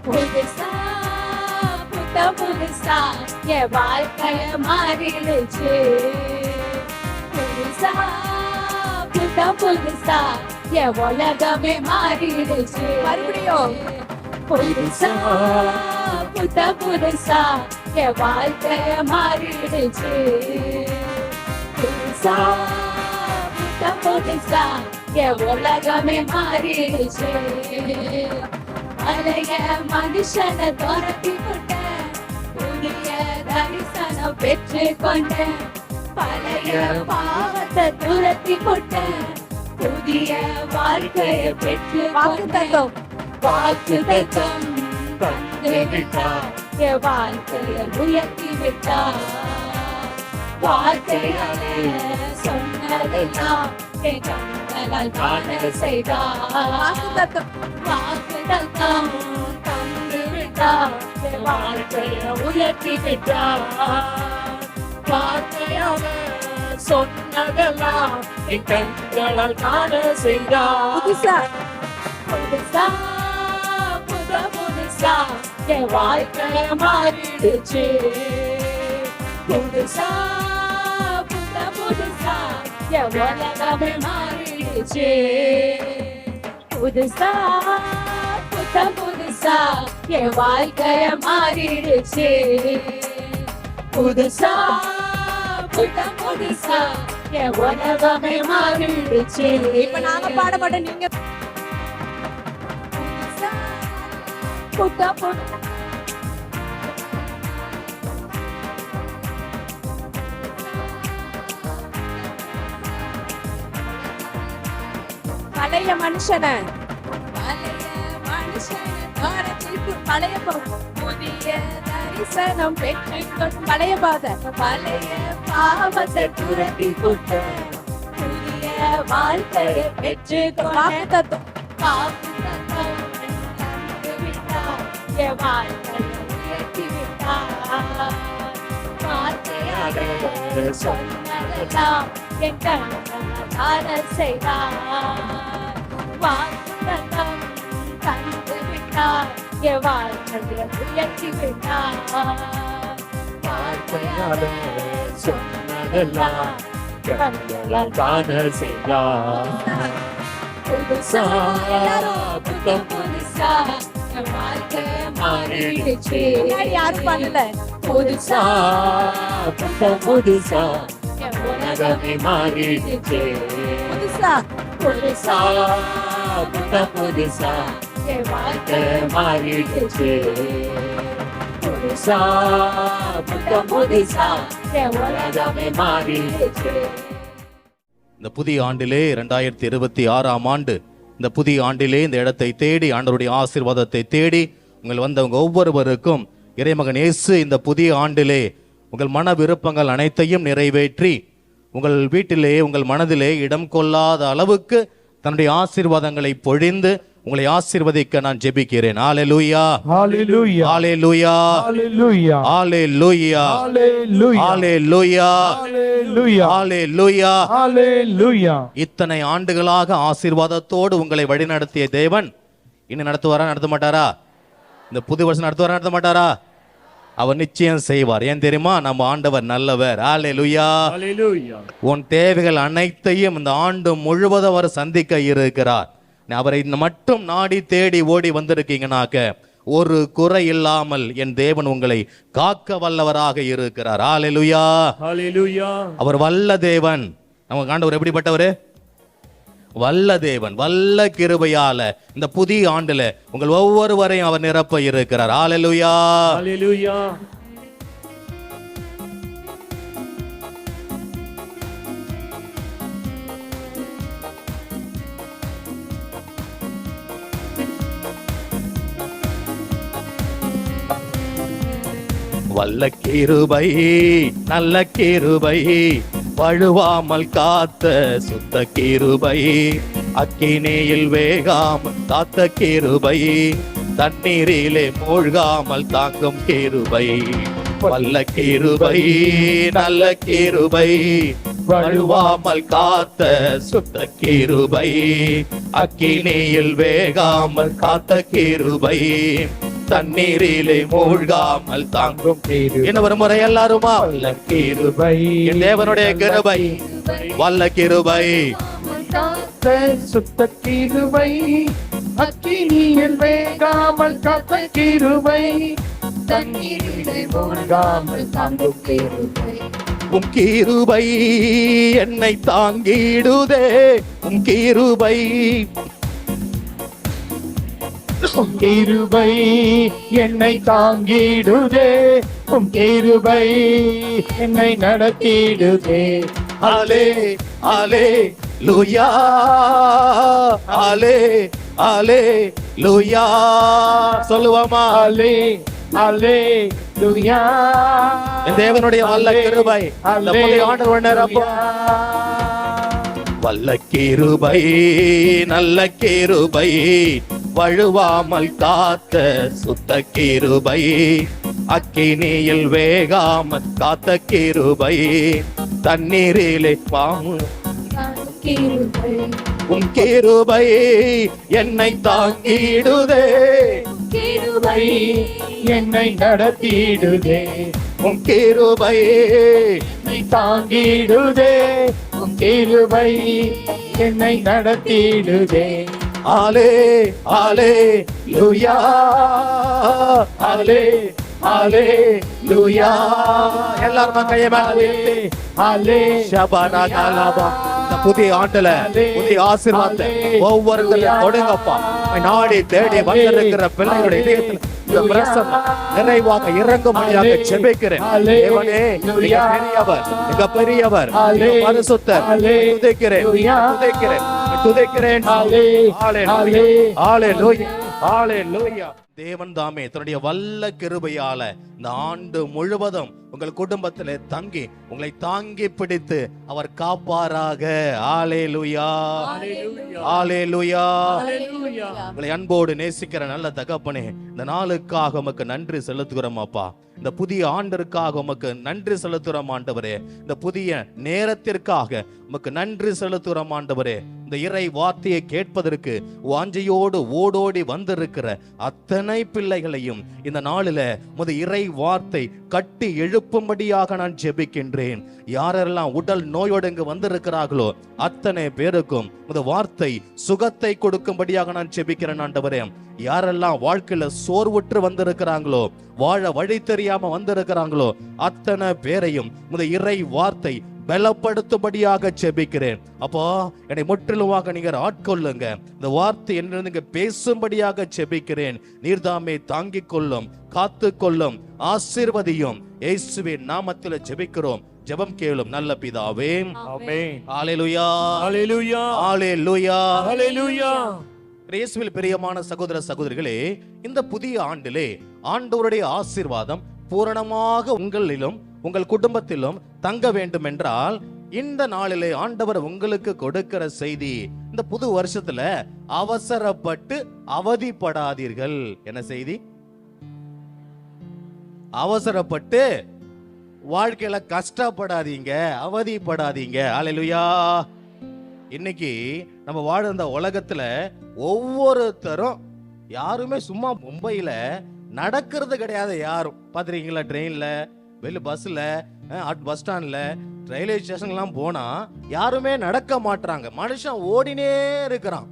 புதுசா புத்த புதுசா என் வாழ்க்கைய மாறிடுச்சு. புதுசா புத்த புதுசா என் உலகமே மாறிடுச்சு. மறுபடியும் புதுசா புத்த புதுசா என் வாழ்க்கைய மாறிடுச்சு. புதுசா புத்த புதுசா என் உலகமே மாறிடுச்சு. பழைய மனுஷனை துரத்தி விட்டேன், புதிய தரிசனம் பெற்று கொண்டேன். பழைய பாவத்தை துரத்தி விட்டேன், புதிய வாழ்க்கையை பெற்று கொண்டேன். வாக்குத்தத்தம் தந்து விட்டார், என் வாழ்க்கையை உயர்த்தி விட்டார். வார்த்தையாலே சொன்னதெல்லாம் என் கண்களால் காண செய்தார். வாக்குத்தத்தம் தந்து விட்டார், என் வாழ்க்கையை உயர்த்தி விட்டார். வார்த்தையாலே சொன்னதெல்லாம் என் கண்களால் காண செய்தார். புதுசா புதுசா புத புதுசா என் வாழ்க்கைய மாறிடுச்சு. புதுசா புத புதுசா என் உலகமே மாறிடுச்சு. புதுசா புத புதுசா என் வாழ்க்கைய மாறிடுச்சு. புதுசா புத புதுசா என் உலகமே மாறிடுச்சு. இப்ப நாங்க பாட மாட்டோம், நீங்க புத்த புத்த பழைய மனுஷனை பழைய புதிய தரிசனம் பெற்று பழைய பாதை பழைய பாவத்தை துரத்தி போட்ட புதிய வாழ்க்கையை பெற்று வாக்குத்தத்தம் என் வாழ்க்கையை உயர்த்தி விட்டார். வார்த்தையாக சொன்னதெல்லாம் என் கண்களால் காண செய்தார். வாக்குத்தத்தம் தந்து விட்டார், என் வாழ்க்கையை உயர்த்தி விட்டார். வார்த்தையாக சொன்னதெல்லாம் கண்களால் காண செய்தார். புதுசா புத்தம் புதுசா என் வாழ்க்கைய மாறிடுச்சு. யாரும் பண்ணல. புதுசா புத்தம் புதுசா என் உலகமே மாறிடுச்சு. புதுசா புதுசா புத்தம் புதுசா என் வாழ்க்கைய மாறிடுச்சு. புதுசா புத்தம் புதுசா என் உலகமே மாறிடுச்சு. இந்த புதிய ஆண்டிலே 2026ஆம் ஆண்டு இந்த புதிய ஆண்டிலே இந்த இடத்தை தேடி ஆண்டவருடைய ஆசீர்வாதத்தை தேடி உங்கள் வந்தவங்க ஒவ்வொருவருக்கும் இறைமகன் இயேசு இந்த புதிய ஆண்டிலே உங்கள் மன விருப்பங்கள் அனைத்தையும் நிறைவேற்றி உங்கள் வீட்டிலே உங்கள் மனதிலே இடம் கொள்ளாத அளவுக்கு தன்னுடைய ஆசீர்வாதங்களை பொழிந்து உங்களை ஆசீர்வதிக்க நான் ஜெபிக்கிறேன். ஹல்லேலூயா ஹல்லேலூயா ஹல்லேலூயா ஹல்லேலூயா ஹல்லேலூயா ஹல்லேலூயா ஹல்லேலூயா ஹல்லேலூயா ஹல்லேலூயா. இத்தனை ஆண்டுகளாக ஆசீர்வாதத்தோடு உங்களை வழிநடத்திய தேவன் இன்னும் நடத்துவாரா நடத்த மாட்டாரா? இந்த புது வருஷம் நடத்துவாரா நடத்த மாட்டாரா? அவர் நிச்சயம் செய்வார். ஏன் தெரியுமா? நம்ம ஆண்டவர் நல்லவர். ஹல்லேலூயா ஹல்லேலூயா. உன் தேவைகள் அனைத்தையும் இந்த ஆண்டு முழுவதும் அவர் சந்திக்க இருக்கிறார். அவரை மட்டும் நாடி தேடி ஓடி வந்திருக்கீங்கனாக்க ஒரு குறை இல்லாமல் என் தேவன் உங்களை காக்க வல்லவராக இருக்கிறார். ஹல்லேலூயா ஹல்லேலூயா. அவர் வல்ல தேவன். நம்ம ஆண்டவர் எப்படிப்பட்டவர்? வல்ல தேவன். வல்ல கிருபையால இந்த புதிய ஆண்டுல உங்கள் ஒவ்வொருவரையும் அவர் நிரப்ப இருக்கிறார். ஹல்லேலூயா ஹல்லேலூயா. வல்ல கிருபை நல்ல கிருபை வழுவாமல் காத்த சுத்த கிருபை அக்கினியில் வேகாமல் காத்த கிருபை தண்ணீரிலே மூழ்காமல் தாங்கும் கிருபை வல்ல கிருபை நல்ல கிருபை வழுவாமல் காத்த சுத்த கிருபை, அக்கினியில் வேகாமல் காத்த கிருபை, தண்ணீரிலே மூழ்காமல் தாங்கும் கிருபை. என்ன ஒரு முறை எல்லாருமா? வல்ல கிருபை, என் தேவனுடைய கிருபை, வல்ல கிருபை, சுத்த கிருபை, அக்கினியில் வேகாமல் காத்த கிருபை, தண்ணீரிலே மூழ்காமல் தாங்கும் கிருபை. உம் கிருபை என்னை தாங்கிடுதே, உம் கிருபை, உம் கிருபை என்னை தாங்கிடுதே, உம் கிருபை என்னை நடத்திடுதே. ஆலே ஆலே லூயா, ஆலே ஆலே லூயா. சொல்லுவாமா? அலே அலே லூயா. என் தேவனுடைய வல்ல கிருபை, அந்த புதிய ஆண்டவர் நிரப்பும். வல்ல கிருபை, நல்ல கிருபை, வழுவாமல் காத்த சுத்த கிருபை, அக்கினியில் வேகாமல் காத்த கிருபை, தண்ணீரிலே பாமு உம் கிருபை என்னை தாங்கிடுதே, கிருபை என்னை நடத்திடுதே, உம் கிருபை என்னை தாங்கிடுதே, உம் கிருபை என்னை நடத்திடுதே. ஆலே ஆலே லூயா, ஆலே ஆலே லூயா. எல்லாரும் கையை மேல உயர்த்தி அலே ஷபானா காலாபா. இந்த புதிய ஆண்டுல புதிய ஆசீர்வாதத்தை ஒவ்வொருத்தரும் கொடுங்கப்பா. நாடி தேடி வந்திருக்கிற பிள்ளைகளுடைய இதயத்தில் இந்த பிரசன்னம் நிறைவாக இறங்கும்படியாக ஜெபிக்கிறேன். தேவனே, நீங்க பெரியவர், நீங்க பெரியவர், நீங்க பரிசுத்தர். துதிக்கிறேன், துதிக்கிறேன், துதிக்கிறேன். ஹalleluya, ஹalleluya, ஹalleluya. தேவன் தாமே தன்னுடைய வல்ல கிருபையால இந்த ஆண்டு முழுவதும் உங்கள் குடும்பத்திலே தங்கி உங்களை தாங்கி பிடித்து அவர் காப்பாராக. ஹalleluya, ஹalleluya. உங்களை அன்போடு நேசிக்கிற நல்ல தகப்பனே, இந்த நாளுக்காக உமக்கு நன்றி செலுத்துகிறோம் அப்பா. இந்த புதிய ஆண்டிற்காக உமக்கு நன்றி செலுத்துகிறோம் ஆண்டவரே. இந்த புதிய நேரத்திற்காக உமக்கு நன்றி செலுத்துகிறோம் ஆண்டவரே. இந்த இறை வார்த்தையை கேட்பதற்கு வாஞ்சையோடு ஓடோடி வந்திருக்கிற அத்தனை பிள்ளைகளையும் இந்த நாளில முத இறை வார்த்தை கட்டி எழுப்பும்படியாக நான் ஜெபிக்கின்றேன். யாரெல்லாம் உடல் நோயோடு இங்கு வந்திருக்கிறார்களோ அத்தனை பேருக்கும் இந்த வார்த்தை சுகத்தை கொடுக்கும்படியாக நான் ஜெபிக்கிறேன் ஆண்டவரே. யாரெல்லாம் வாழ்க்கையில சோர்வுற்று வந்திருக்கிறாங்களோ, வாழ வழி தெரியாம வந்திருக்கிறாங்களோ அத்தனை பேரையும் இந்த இறை வார்த்தை பலப்படுத்தும்படியாக ஜெபிக்கிறேன். அப்போ என்னை முற்றிலுமாக நீங்க ஆட்கொள்ளுங்க. இந்த வார்த்தை என்று நீங்க பேசும்படியாக ஜெபிக்கிறேன். நீர்தாமே தாங்கிக் கொள்ளும், காத்து கொள்ளும், ஆசீர்வதியும். இயேசுவின் நாமத்தில் ஜெபிக்கிறோம். ஜெபம் கேளும் நல்ல பிதாவே. ஆமென். ஹalleluya, ஹalleluya, ஹalleluya, ஹalleluya. இயேசுவில் பிரியமான சகோதர சகோதரிகளே, இந்த புதிய ஆண்டிலே ஆண்டவருடைய ஆசீர்வாதம் பூரணமாக உங்களிலும் உங்கள் குடும்பத்திலும் தங்க வேண்டும் என்றால் இந்த நாளிலே ஆண்டவர் உங்களுக்கு கொடுக்கிற செய்தி, இந்த புது வருஷத்துல அவசரப்பட்டு அவதிப்படாதீர்கள். என்ன செய்தி? அவசரப்பட்டு வாழ்க்கையில கஷ்டப்படாதீங்க, அவதிப்படாதீங்க. ஹalleluya. இன்னைக்கு நம்ம வாழ இந்த உலகத்துல ஒவ்வொருத்தரும் யாருமே சும்மா மும்பையில நடக்கிறது கிடையாது. யாரும் பாத்துறீங்களா? ட்ரெயின்ல, வெளில பஸ்ல, பஸ் ஸ்டாண்ட்ல, ரயில்வே ஸ்டேஷன்லாம் போனா யாருமே நடக்க மாட்டாங்க. மனுஷன் ஓடினே இருக்கிறான்.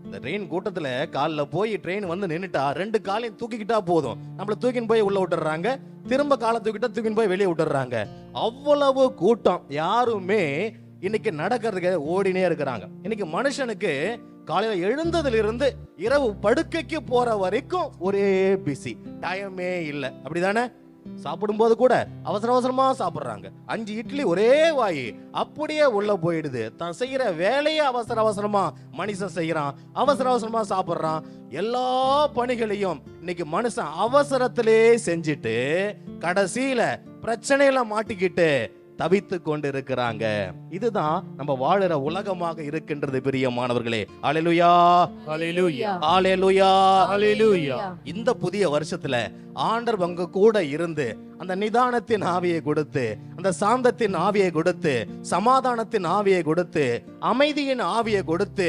இந்த ட்ரெயின் கூட்டத்துல கால்ல போய் ட்ரெயின் வந்து நின்னுட்டா ரெண்டு காலையும் தூக்கிக்கிட்டா போதும், நம்மள தூக்கின்னு போய் உள்ள விட்டுறாங்க, திரும்ப காலை தூக்கின்னு போய் வெளியே விட்டுறாங்க. அவ்வளவு கூட்டம். யாருமே இன்னைக்கு நடக்கிறதுக்கு ஓடினே இருக்கிறாங்க. இன்னைக்கு மனுஷனுக்கு காலையில எழுந்ததுல இருந்து இரவு படுக்கைக்கு போற வரைக்கும் ஒரே பிஸி, டைமே இல்லை. அப்படிதானே? சாப்பிடும்போது கூட அவசர அவசரமா சாப்பிடுறாங்க. 5 இட்லி ஒரே வாய், அப்படியே உள்ள போயிடுது. தான் செய்யற வேலையை அவசர அவசரமா மனுஷன் செய்யறான், அவசர அவசரமா சாப்பிடுறான். எல்லா பணிகளையும் இன்னைக்கு மனுஷன் அவசரத்திலே செஞ்சுட்டு கடைசியில பிரச்சனையில மாட்டிக்கிட்டு தவித்து கொண்டிருக்கிறாங்க. இதுதான் நம்ம வாழுற உலகமாக இருக்கின்றது பிரியமானவர்களே. ஹalleluya, ஹalleluya, ஹalleluya, ஹalleluya. இந்த புதிய வருஷத்துல ஆண்டவர் உங்க கூட இருந்து அந்த நிதானத்தின் ஆவியை கொடுத்து அந்த சாந்தத்தின் ஆவியை கொடுத்து, சமாதானத்தின் ஆவியை கொடுத்து, அமைதியின் ஆவியை கொடுத்து,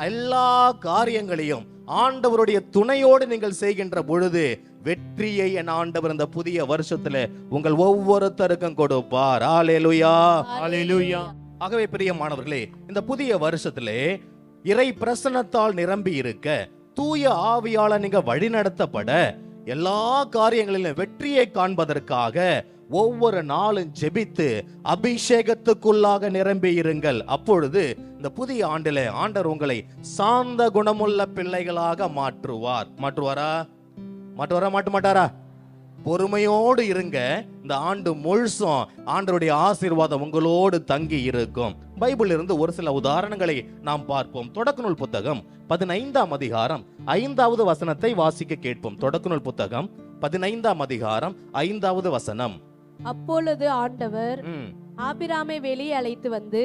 எல்லா காரியங்களையும் ஆண்டவருடைய துணையோடு நீங்கள் செய்கின்ற பொழுது வெற்றியை என் ஆண்டவர் இந்த புதிய வருஷத்துல உங்கள் ஒவ்வொருத்தருக்கும் கொடுப்பார். ஹல்லேலூயா, ஹalleluya. ஆகவே பிரியமானவர்களே, இந்த புதிய வருஷத்திலே இறை பிரசன்னத்தால் நிரம்பி இருக்க, தூய ஆவியால நீங்க வழிநடத்தப்பட, எல்லா காரியங்களிலும் வெற்றியை காண்பதற்காக ஒவ்வொரு நாளும் ஜெபித்து அபிஷேகத்துக்குள்ளாக நிரம்பி இருங்கள். அப்பொழுது இந்த புதிய ஆண்டிலே ஆண்டவர் உங்களை சாந்த குணமுள்ள பிள்ளைகளாக மாற்றுவாரா? மாட்ட மாட்டாரா? பொறுமையோடு இருங்க. இந்த ஆண்டு முழுசும் ஆண்டவருடைய ஆசீர்வாதம் உங்களோடு தங்கி இருக்கும். பைபிள் இருந்து ஒரு சில உதாரணங்களை நாம் பார்ப்போம். தொடக்க நூல் புத்தகம் 15ஆம் அதிகாரம் 5வது வசனத்தை வாசிக்க கேட்போம். தொடக்க நூல் புத்தகம் 15ஆம் அதிகாரம் 5வது வசனம். அப்பொழுது ஆண்டவர் ஆபிராமை வெளியே அழைத்து வந்து,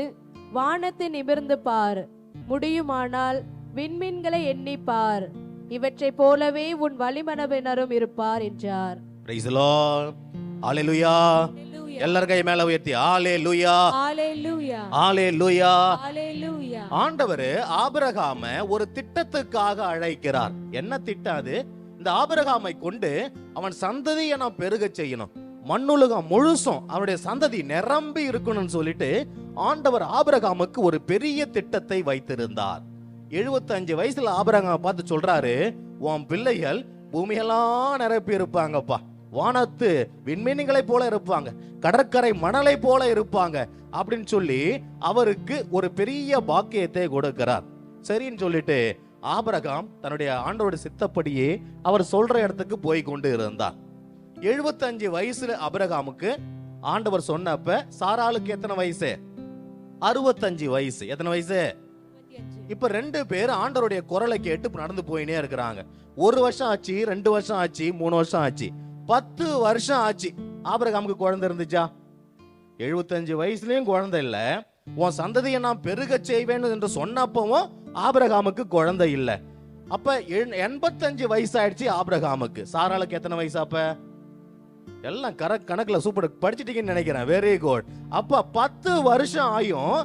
வானத்தை நிமிர்ந்து பார், முடியுமானால் விண்மீன்களை எண்ணி பார், இவற்றை போலவே உன் வழிமரபினரும் இருப்பார் என்றார். Praise the Lord. Hallelujah. எல்லார் கை மேல உயர்த்தி ஹalleluya, ஹalleluya, ஹalleluya, ஹalleluya. ஆண்டவர் ஆபிரகாம ஒரு திட்டத்துக்காக அழைக்கிறார். என்ன திட்டம் அது? இந்த ஆபிரகாமை கொண்டு அவன் சந்ததியை நான் பெருக செய்யணும், மண்ணுலகம் முழுசும் அவனுடைய சந்ததி நிரம்பி இருக்கணும்னு சொல்லிட்டு ஆண்டவர் ஆபிரகாமுக்கு ஒரு பெரிய திட்டத்தை வைத்திருந்தார். 75 வயசுல ஆபிரகாம் பார்த்து சொல்றாரு, உன் பிள்ளைகள் பூமியெல்லாம் நிரப்பி இருப்பாங்கப்பா, வானத்து விண்மீன்களை போல இருப்பாங்க, கடற்கரை மணலை போல இருப்பாங்க அப்படின்னு சொல்லி அவருக்கு ஒரு பெரிய பாக்கியத்தை கொடுக்கிறார். சரின்னு சொல்லிட்டு ஆபிரகாம் தன்னுடைய ஆண்டவருடைய சித்தப்படியே அவர் சொல்ற இடத்துக்கு போய் கொண்டு இருந்தார். 75 வயசுல ஆபிரகாமுக்கு ஆண்டவர் சொன்னப்ப சாராளுக்கு எத்தனை வயசு? 65 வயசு. எத்தனை வயசு? இப்ப 2 பேர் ஆண்டவருடைய குரலை கேட்டு நடந்து போயினே இருக்கிறாங்க. 1 வருஷம் ஆச்சு, 2 வருஷம் ஆச்சு, 3 வருஷம் ஆச்சு, 10 வருஷம் ஆச்சு. ஆபிரகாமுக்கு குழந்தை இருந்துச்சா? 75 வயசுலயும் குழந்தை இல்ல. உன் சந்ததியை நான் பெருக செய்வேன் என்று சொன்னப்பவும் ஆபிரகாமுக்கு குழந்தை இல்ல. அப்ப 85 வயசு ஆயிடுச்சு ஆபிரகாமுக்கு. சாராளுக்கு எத்தனை வயசு? அப்ப எல்லாம் கணக்குல சூப்பர் படிச்சிட்டீங்கன்னு நினைக்கிறேன். Very good. அப்ப 10 வருஷம் ஆயும்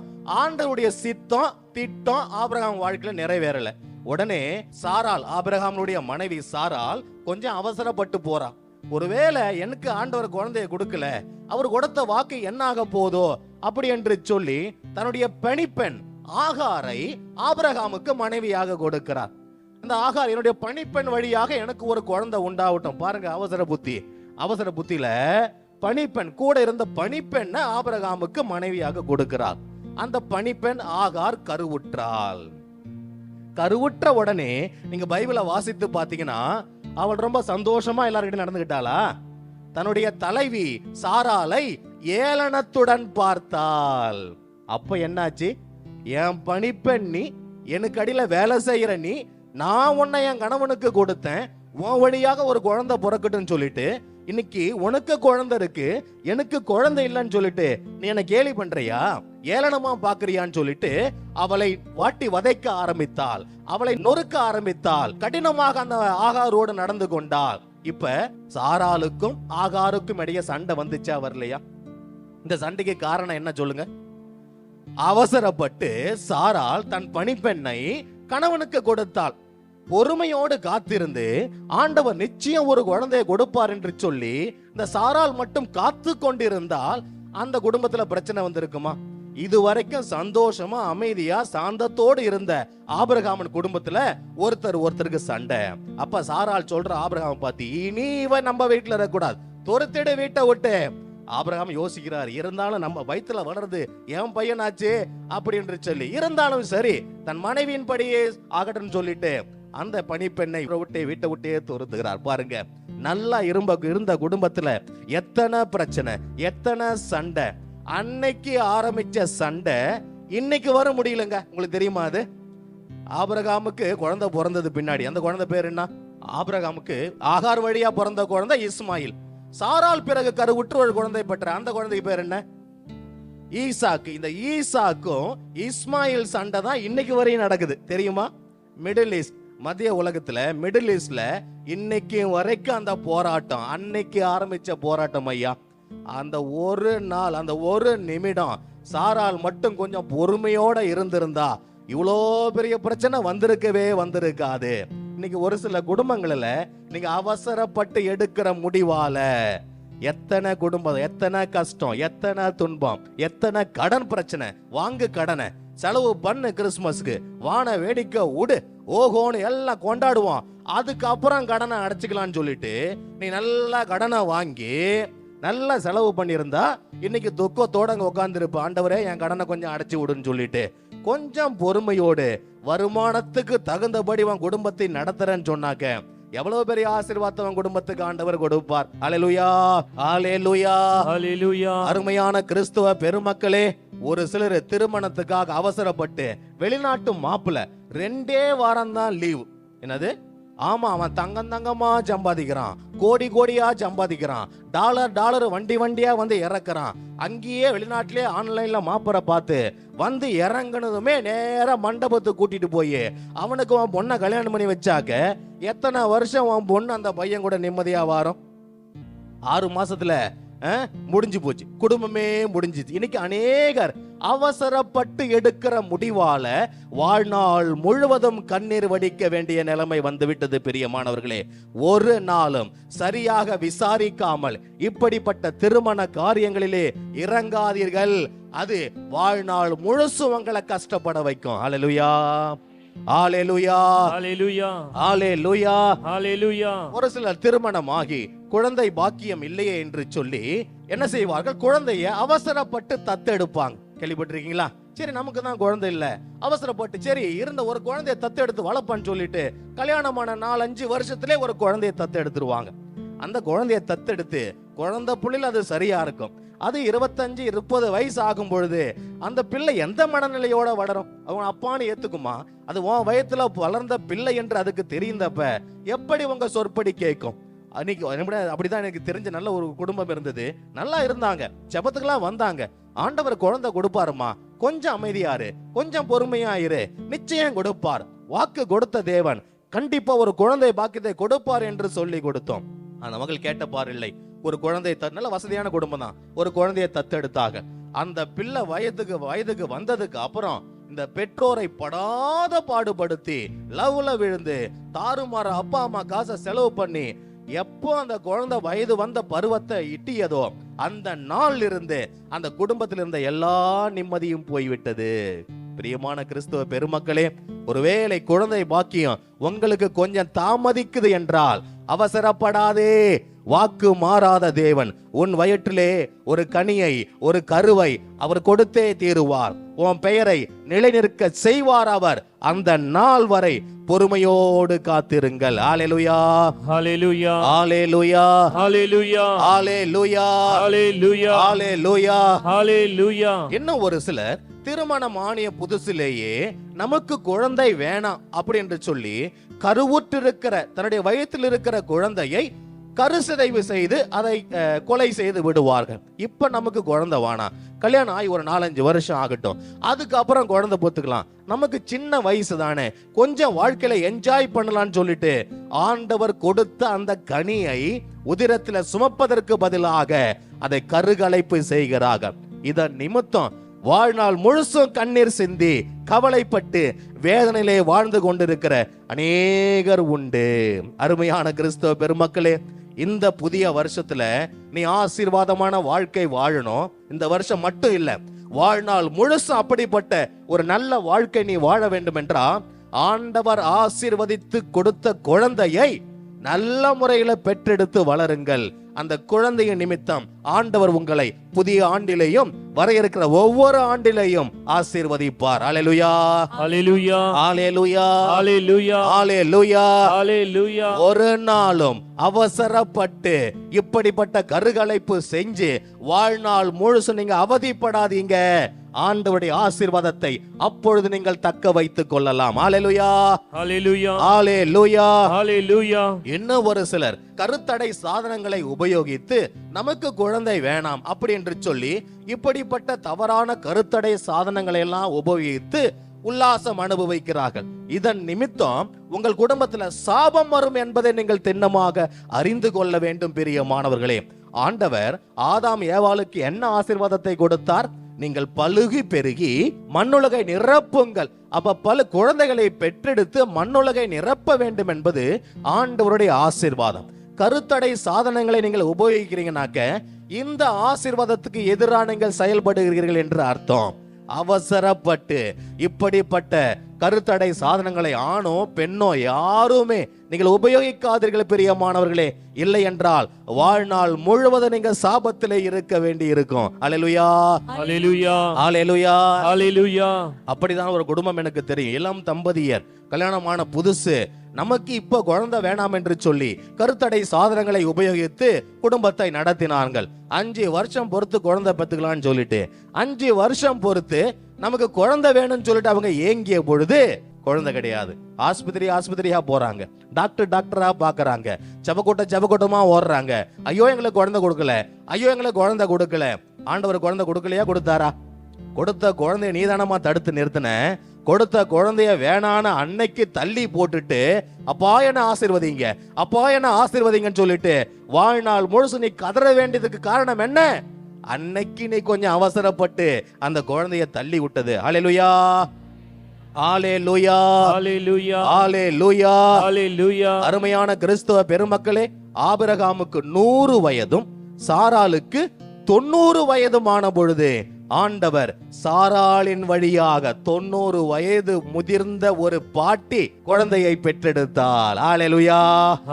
ஆண்டவருடைய சித்தம் திட்டம் ஆபிரகாம் வாழ்க்கையில நிறைவேறல. உடனே சாராள், ஆபிரகாமுடைய மனைவி சாராள் கொஞ்சம் அவசரப்பட்டு போறா. ஒருவேளை எனக்கு ஆண்டவர் குழந்தைய கொடுக்கல, அவர் கொடுத்த வாக்கு என்ன ஆக போதோ அப்படி என்று சொல்லி தன்னுடைய பணிப்பெண் ஆகாரை ஆபிரகாமுக்கு மனைவியாக கொடுக்கிறார். இந்த ஆகார், என்னுடைய பணிப்பெண் வழியாக எனக்கு ஒரு குழந்தை உண்டாகட்டும். பாருங்க, அவசர புத்தியில பணிப்பெண், கூட இருந்த பணிப்பெண்ணை ஆபிரகாமுக்கு மனைவியாக கொடுக்கிறார். அந்த பணிப்பெண் ஆகார் கருவுற்றாள். கருவுற்ற உடனே நீங்க பைபிளை வாசித்து பாத்தீங்கன்னா அவள் ரொம்ப சந்தோஷமா எல்லார்கிட்ட நடந்துகிட்டாளா? தன்னுடைய தலைவி சாராளை ஏளனத்துடன் பார்த்தாள். அப்ப என்னாச்சு? என் பணிப்பெண் நீ, எனக்கு அடியில வேலை செய்யற நீ, நான் உன்னை என் கணவனுக்கு கொடுத்தேன், உன் வழியாக ஒரு குழந்தை பிறக்கட்டும்னு சொல்லிட்டு இன்னைக்கு உனக்கு குழந்தை இருக்கு, எனக்கு குழந்தை இல்லைன்னு சொல்லிட்டு நீ என்ன கேலி பண்றியா, ஏளனமா பாக்குறியான்னு சொல்லிட்டு அவளை வாட்டி வதைக்க ஆரம்பித்தாள், அவளை நொறுக்க ஆரம்பித்தாள், கடினமாக அந்த ஆகாரோடு நடந்து கொண்டாள். இப்ப சாராளுக்கும் ஆகாருக்கும் இடையே சண்டை வந்துச்சா வரலையா? இந்த சண்டைக்கு காரணம் என்ன சொல்லுங்க? அவசரப்பட்டு சாராள் தன் பணிப்பெண்ணை கணவனுக்கு கொடுத்தாள். பொறுமையோடு காத்திருந்து ஆண்டவர் நிச்சயம் ஒரு குழந்தையை கொடுப்பார் என்று சொல்லி இந்த சாராள் மட்டும் காத்து கொண்டிருந்தால் அந்த குடும்பத்துல பிரச்சனை வந்திருக்குமா? இதுவரைக்கும் சந்தோஷமா அமைதியா சாந்தத்தோடு இருந்த ஆபிரகாமன் குடும்பத்துல ஒருத்தருக்கு சண்டை. அப்ப சாராள் சொல்ற ஆபிரகாம் பார்த்து, இனி இவன் நம்ம வீட்டுல இருக்கக்கூடாது, துரத்திடு வீட்டை விட்டு. ஆபிரகாம் யோசிக்கிறார், இருந்தாலும் நம்ம வயிற்றுல வளருது என் பையனாச்சு அப்படி என்று சொல்லி, இருந்தாலும் சரி தன் மனைவியின் படியே ஆகட்டும் சொல்லிட்டு அந்த பணிப்பெண்ணை வீட்டை விட்டே துரத்துகிறார். பாருங்க, நல்லா இருந்த குடும்பத்துல எத்தனை பிரச்சனை, எத்தனை சண்டை. அன்னைக்கு ஆரம்பிச்ச சண்டை இன்னைக்கு வர முடியலங்க. உங்களுக்கு தெரியுமா? அது ஆபிரகாமுக்கு குழந்தை பிறந்தது பின்னாடி அந்த குழந்தை பேர் என்ன? ஆபிரகாமுக்கு ஆகார் வழியா பிறந்த குழந்தை இஸ்மாயில். சாராள் பிறகு கருவுற்று ஒரு குழந்தை பெற்ற அந்த குழந்தைக்கு பேர் என்ன? ஈசாக்கு. இந்த ஈசாக்கும் இஸ்மாயில் சண்டை தான் இன்னைக்கு வரையும் நடக்குது. தெரியுமா? மிடில் ஈஸ்ட், மத்திய உலகத்துல மிடில் ஈஸ்ட்ல இன்னைக்கு வரைக்கும் அந்த போராட்டம், அன்னைக்கு ஆரம்பிச்ச போராட்டம் ஐயா. அந்த ஒரு நாள், அந்த ஒரு நிமிடம் சாரால் மட்டும் கொஞ்சம் பொறுமையோட இருந்திருந்தா இவ்வளோ பெரிய பிரச்சனை வந்திருக்காது. இன்னைக்கு ஒரு சில குடும்பங்களில் நீங்க அவசரப்பட்டு எடுக்கிற முடிவால எத்தனை குடும்பம், எத்தனை கஷ்டம், எத்தனை துன்பம், எத்தனை கடன் பிரச்சனை. வாங்கு கடனை, செலவு பண்ணு, கிறிஸ்துமஸ்க்கு வான வேடிக்கை விடு, ஓஹோன்னு எல்லாம் கொண்டாடுவோம், அதுக்கப்புறம் கடனை அடைச்சிக்கலாம்னு சொல்லிட்டு நீ நல்லா கடனை வாங்கி நல்லா செலவு பண்ணியிருந்தா இன்னைக்கு துக்கத்தோட அங்க உட்காந்துருப்ப, ஆண்டவரே என் கடனை கொஞ்சம் அடைச்சி விடுன்னு சொல்லிட்டு. கொஞ்சம் பொறுமையோடு வருமானத்துக்கு தகுந்தபடி உன் குடும்பத்தை நடத்துறேன்னு சொன்னாக்க எவ்வளவு பெரிய ஆசீர்வாதம் உன் குடும்பத்துக்கு ஆண்டவர் கொடுப்பார். அல்லேலூயா, அல்லேலூயா, அல்லேலூயா. அருமையான கிறிஸ்துவ பெருமக்களே, ஒரு சிலர் திருமணத்துக்காக அவசரப்பட்டு வெளிநாட்டு மாப்பிள்ள 2 வாரம் தான் லீவ். என்னது? ஆமா, அவன் தங்கமா சம்பாதிக்கிறான், கோடியா சம்பாதிக்கிறான், டாலர் வண்டியா வந்து இறக்குறான். அங்கேயே வெளிநாட்டிலே ஆன்லைன்ல மாப்பரை பார்த்து வந்து இறங்குனதுமே நேரா மண்டபத்துக்கு கூட்டிட்டு போய் அவனுக்கு அவன் பொண்ணை கல்யாணம் பண்ணி வச்சாக்க எத்தனை வருஷம் அவன் பொண்ணு அந்த பையன் கூட நிம்மதியா வாரும்? 6 மாசத்துல முடிஞ்சு போச்சு, குடும்பமே முடிஞ்சிச்சு. இன்னைக்கு அநேகர் அவசரப்பட்டு எடுக்கிற முடிவால வாழ்நாள் முழுவதும் கண்ணீர் வடிக்க வேண்டிய நிலைமை வந்துவிட்டது. பிரியமானவர்களே, ஒரு நாளும் சரியாக விசாரிக்காமல் இப்படிப்பட்ட திருமண காரியங்களிலே இறங்காதீர்கள். அது வாழ்நாள் முழுசும் உங்களை கஷ்டப்பட வைக்கும். அல்லேலூயா, அல்லேலூயா, அல்லேலூயா, அல்லேலூயா, அல்லேலூயா. ஒரு சிலர் திருமணமாகி குழந்தை பாக்கியம் இல்லையே என்று சொல்லி என்ன செய்வார்கள்? குழந்தைய அவசரப்பட்டு தத்தெடுப்பாங்க. கேள்விப்பட்டிருக்கீங்களா? சரி, நமக்கு தான் குழந்தை இல்ல, அவசரப்பட்டு சரி இருந்த ஒரு குழந்தைய தத்தெடுத்து வளர்ப்பான்னு சொல்லிட்டு கல்யாணமான 4-5 வருஷத்திலே ஒரு குழந்தைய தத்தெடுத்துருவாங்க. அந்த குழந்தைய தத்தெடுத்து குழந்தை புள்ளில் அது சரியா இருக்கும். அது 25-30 வயசு ஆகும் பொழுது அந்த பிள்ளை எந்த மனநிலையோட வளரும்? அவன் அப்பான்னு ஏத்துக்குமா? அது உன் வயத்துல வளர்ந்த பிள்ளை என்று அதுக்கு தெரிந்தப்ப எப்படி உங்க சொற்படி கேட்கும்? அன்னைக்கு அப்படிதான் எனக்கு தெரிஞ்ச நல்ல ஒரு குடும்பம் இருந்தது. நல்லா இருந்தாங்க, ஜெபத்துக்கெல்லாம் வந்தாங்க. ஆண்டவர் குழந்தை கொடுப்பாருமா, கொஞ்சம் அமைதியாரு, கொஞ்சம் பொறுமையாயிரு, நிச்சயம் கொடுப்பார். வாக்கு கொடுத்த தேவன் கண்டிப்பா ஒரு குழந்தை பாக்கியத்தை கொடுப்பார் என்று சொல்லி கொடுத்தோம். அந்த மகள் கேட்ட பார் இல்லை, ஒரு குழந்தையை நல்ல வசதியான குடும்பம் தான், ஒரு குழந்தையை தத்தெடுத்தாக. அந்த பிள்ளை வயதுக்கு வந்ததுக்கு அப்புறம் இந்த பெற்றோரை படாத பாடுபடுத்தி லவ்ல விழுந்து தாறுமாற அப்பா அம்மா காசை செலவு பண்ணி எப்போ அந்த குழந்தை வயது வந்த பருவத்தை இட்டியதோ அந்த நாள் இருந்து அந்த குடும்பத்தில் இருந்த எல்லா நிம்மதியும் போய்விட்டது. பிரியமான கிறிஸ்துவ பெருமக்களே, ஒருவேளை குழந்தை பாக்கியம் உங்களுக்கு கொஞ்சம் தாமதிக்குது என்றால் அவசரப்படாதே. வாக்கு மாறாத தேவன் உன் வயிற்றிலே ஒரு கனியை, ஒரு கருவை அவர் கொடுத்தே தீருவார். உன் பெயரை நிலைநிற்க செய்வார் அவர். அந்த நாள் வரை பொறுமையோடு காத்திருங்கள். ஹல்லேலூயா, ஹல்லேலூயா, ஹல்லேலூயா, ஹல்லேலூயா, ஹல்லேலூயா, ஹல்லேலூயா, ஹல்லேலூயா, ஹல்லேலூயா. இன்னும் ஒரு சிலர் திருமணம் ஆனிய புதுசிலேயே நமக்கு குழந்தை வேணாம் அப்படி என்று சொல்லி கருவுற்றிருக்கிற தன்னுடைய வயிற்றில் இருக்கிற குழந்தையை கருசிதைவு செய்து அதை கொலை செய்து விடுவார்கள். இப்ப நமக்கு குழந்தை வேணாம், கல்யாணம் ஆகி ஒரு 4-5 வருஷம் ஆகட்டும், அதுக்கப்புறம் குழந்தை பொத்துக்கலாம், நமக்கு சின்ன வயசு தானே, கொஞ்சம் வாழ்க்கையில என்ஜாய் பண்ணலாம்னு சொல்லிட்டு ஆண்டவர் கொடுத்த அந்த கனியை உதிரத்துல சுமப்பதற்கு பதிலாக அதை கருகலைப்பு செய்கிறார்கள். இதன் நிமித்தம் வாழ்நாள் முழுசும் கண்ணீர் சிந்தி கவலைப்பட்டு வேதனையிலே வாழ்ந்து கொண்டிருக்கிற அநேகர் உண்டு. அருமையான கிறிஸ்தவ பெருமக்களே, இந்த புதிய வருஷத்துல நீ ஆசீர்வாதமான வாழ்க்கை வாழணும். இந்த வருஷம் மட்டும் இல்ல, வாழ்நாள் முழுசும் அப்படிப்பட்ட ஒரு நல்ல வாழ்க்கை நீ வாழ வேண்டும் என்றால் ஆண்டவர் ஆசீர்வதித்து கொடுத்த குழந்தையை நல்ல முறையில பெற்றெடுத்து வளருங்கள். அந்த குழந்தையின் நிமித்தம் ஆண்டவர் உங்களை புதிய ஆண்டிலேயும் வர இருக்கிற ஒவ்வொரு ஆண்டிலேயும் ஆசீர்வதிப்பார். அல்லேலூயா, அல்லேலூயா, அல்லேலூயா, அல்லேலூயா, அல்லேலூயா, அல்லேலூயா. ஒரு நாளும் அவசரப்பட்டு இப்படிப்பட்ட கருகலைப்பு செஞ்சு வாழ்நாள் முழுசு நீங்க அவதிப்படாதீங்க. ஆண்டவருடைய ஆசீர்வாதத்தை அப்பொழுது நீங்கள் தக்க வைத்துக் கொள்ளலாம். அல்லேலூயா, அல்லேலூயா, அல்லேலூயா, அல்லேலூயா. இன்னும் ஒரு சிலர் கருத்தடை சாதனங்களை உபயோகித்து நமக்கு குழந்தை வேணாம் அப்படி என்று சொல்லி இப்படிப்பட்ட தவறான கருத்தடை சாதனங்களை எல்லாம் உபயோகித்து உல்லாசம் அனுபவிக்கிறார்கள். இதன் நிமித்தம் உங்கள் குடும்பத்துல சாபம் வரும் என்பதை நீங்கள் திண்ணமாக அறிந்து கொள்ள வேண்டும். பிரியமானவர்களே, ஆண்டவர் ஆதாம் ஏவாளுக்கு என்ன ஆசீர்வாதத்தை கொடுத்தார்? நீங்கள் பலுகி பெருகி மண்ணுலகை நிரப்புங்கள். அப்ப பல குழந்தைகளை பெற்றெடுத்து மண்ணுலகை நிரப்ப வேண்டும் என்பது ஆண்டவருடைய ஆசீர்வாதம். கருத்தடை சாதனங்களை நீங்கள் உபயோகிக்கிறீங்கனாக்க இந்த ஆசீர்வாதத்துக்கு எதிராக நீங்கள் செயல்படுகிறீர்கள் என்று அர்த்தம். அவசரப்பட்டு இப்படிப்பட்ட கருத்தடை சாதனங்களை ஆணோ பெண்ணோ யாருமே நீங்கள் உபயோகிக்காதீர்கள் பிரியமானவர்களே. இல்லை என்றால் வாழ்நாள் முழுவதும் நீங்க சாபத்திலே இருக்க வேண்டி இருக்கும். அல்லேலூயா, அல்லேலூயா, அல்லேலூயா, அல்லேலூயா. அப்படிதான் ஒரு குடும்பம் எனக்கு தெரியும். இளம் தம்பதியர், கல்யாணமான புதுசு, நமக்கு இப்ப குழந்தை வேணாம் என்று சொல்லி கருத்தடை சாதனங்களை உபயோகித்து குடும்பத்தை நடத்தினார்கள். 5 வருஷம் பொறுத்து குழந்தை பெத்துக்கலாம்னு சொல்லிட்டு 5 வருஷம் பொறுத்து நமக்கு குழந்தை வேணும்னு சொல்லிட்டு அவங்க ஏங்கிய பொழுது குழந்தை கிடையாது. ஆஸ்பத்திரியா போறாங்க, டாக்டரா பாக்குறாங்க, ஜபக்கூட்டமா ஓடுறாங்க. ஐயோ எங்களுக்கு குழந்தை கொடுக்கல, ஐயோ எங்களுக்கு குழந்தை கொடுக்கல. ஆண்டவர் குழந்தை கொடுக்கலையா? கொடுத்தாரா? கொடுத்த குழந்தைய நீதானமா தடுத்து நிறுத்தின. கொடுத்த குழந்தைய வேணான அன்னைக்கு தள்ளி போட்டுட்டு அப்பா என்ன ஆசீர்வதிங்க, அப்பா என்ன ஆசீர்வதிங்கன்னு சொல்லிட்டு வாழ்நாள் முழுசு நீ கதற வேண்டியதுக்கு காரணம் என்ன? அன்னைக்கு நீ கொஞ்சம் அவசரப்பட்டு அந்த குழந்தைய தள்ளி விட்டது. அல்லேலூயா, அல்லேலூயா, அல்லேலூயா, அல்லேலூயா, அல்லேலூயா. அருமையான கிறிஸ்தவ பெருமக்களே, ஆபிரகாமுக்கு 100 வயதும் சாராளுக்கு 90 வயதுமான பொழுது ஆண்டவர் சாராளின் வழியாக 90 வயது முதிர்ந்த ஒரு பாட்டி குழந்தையை பெற்றெடுத்தார். அல்லேலூயா,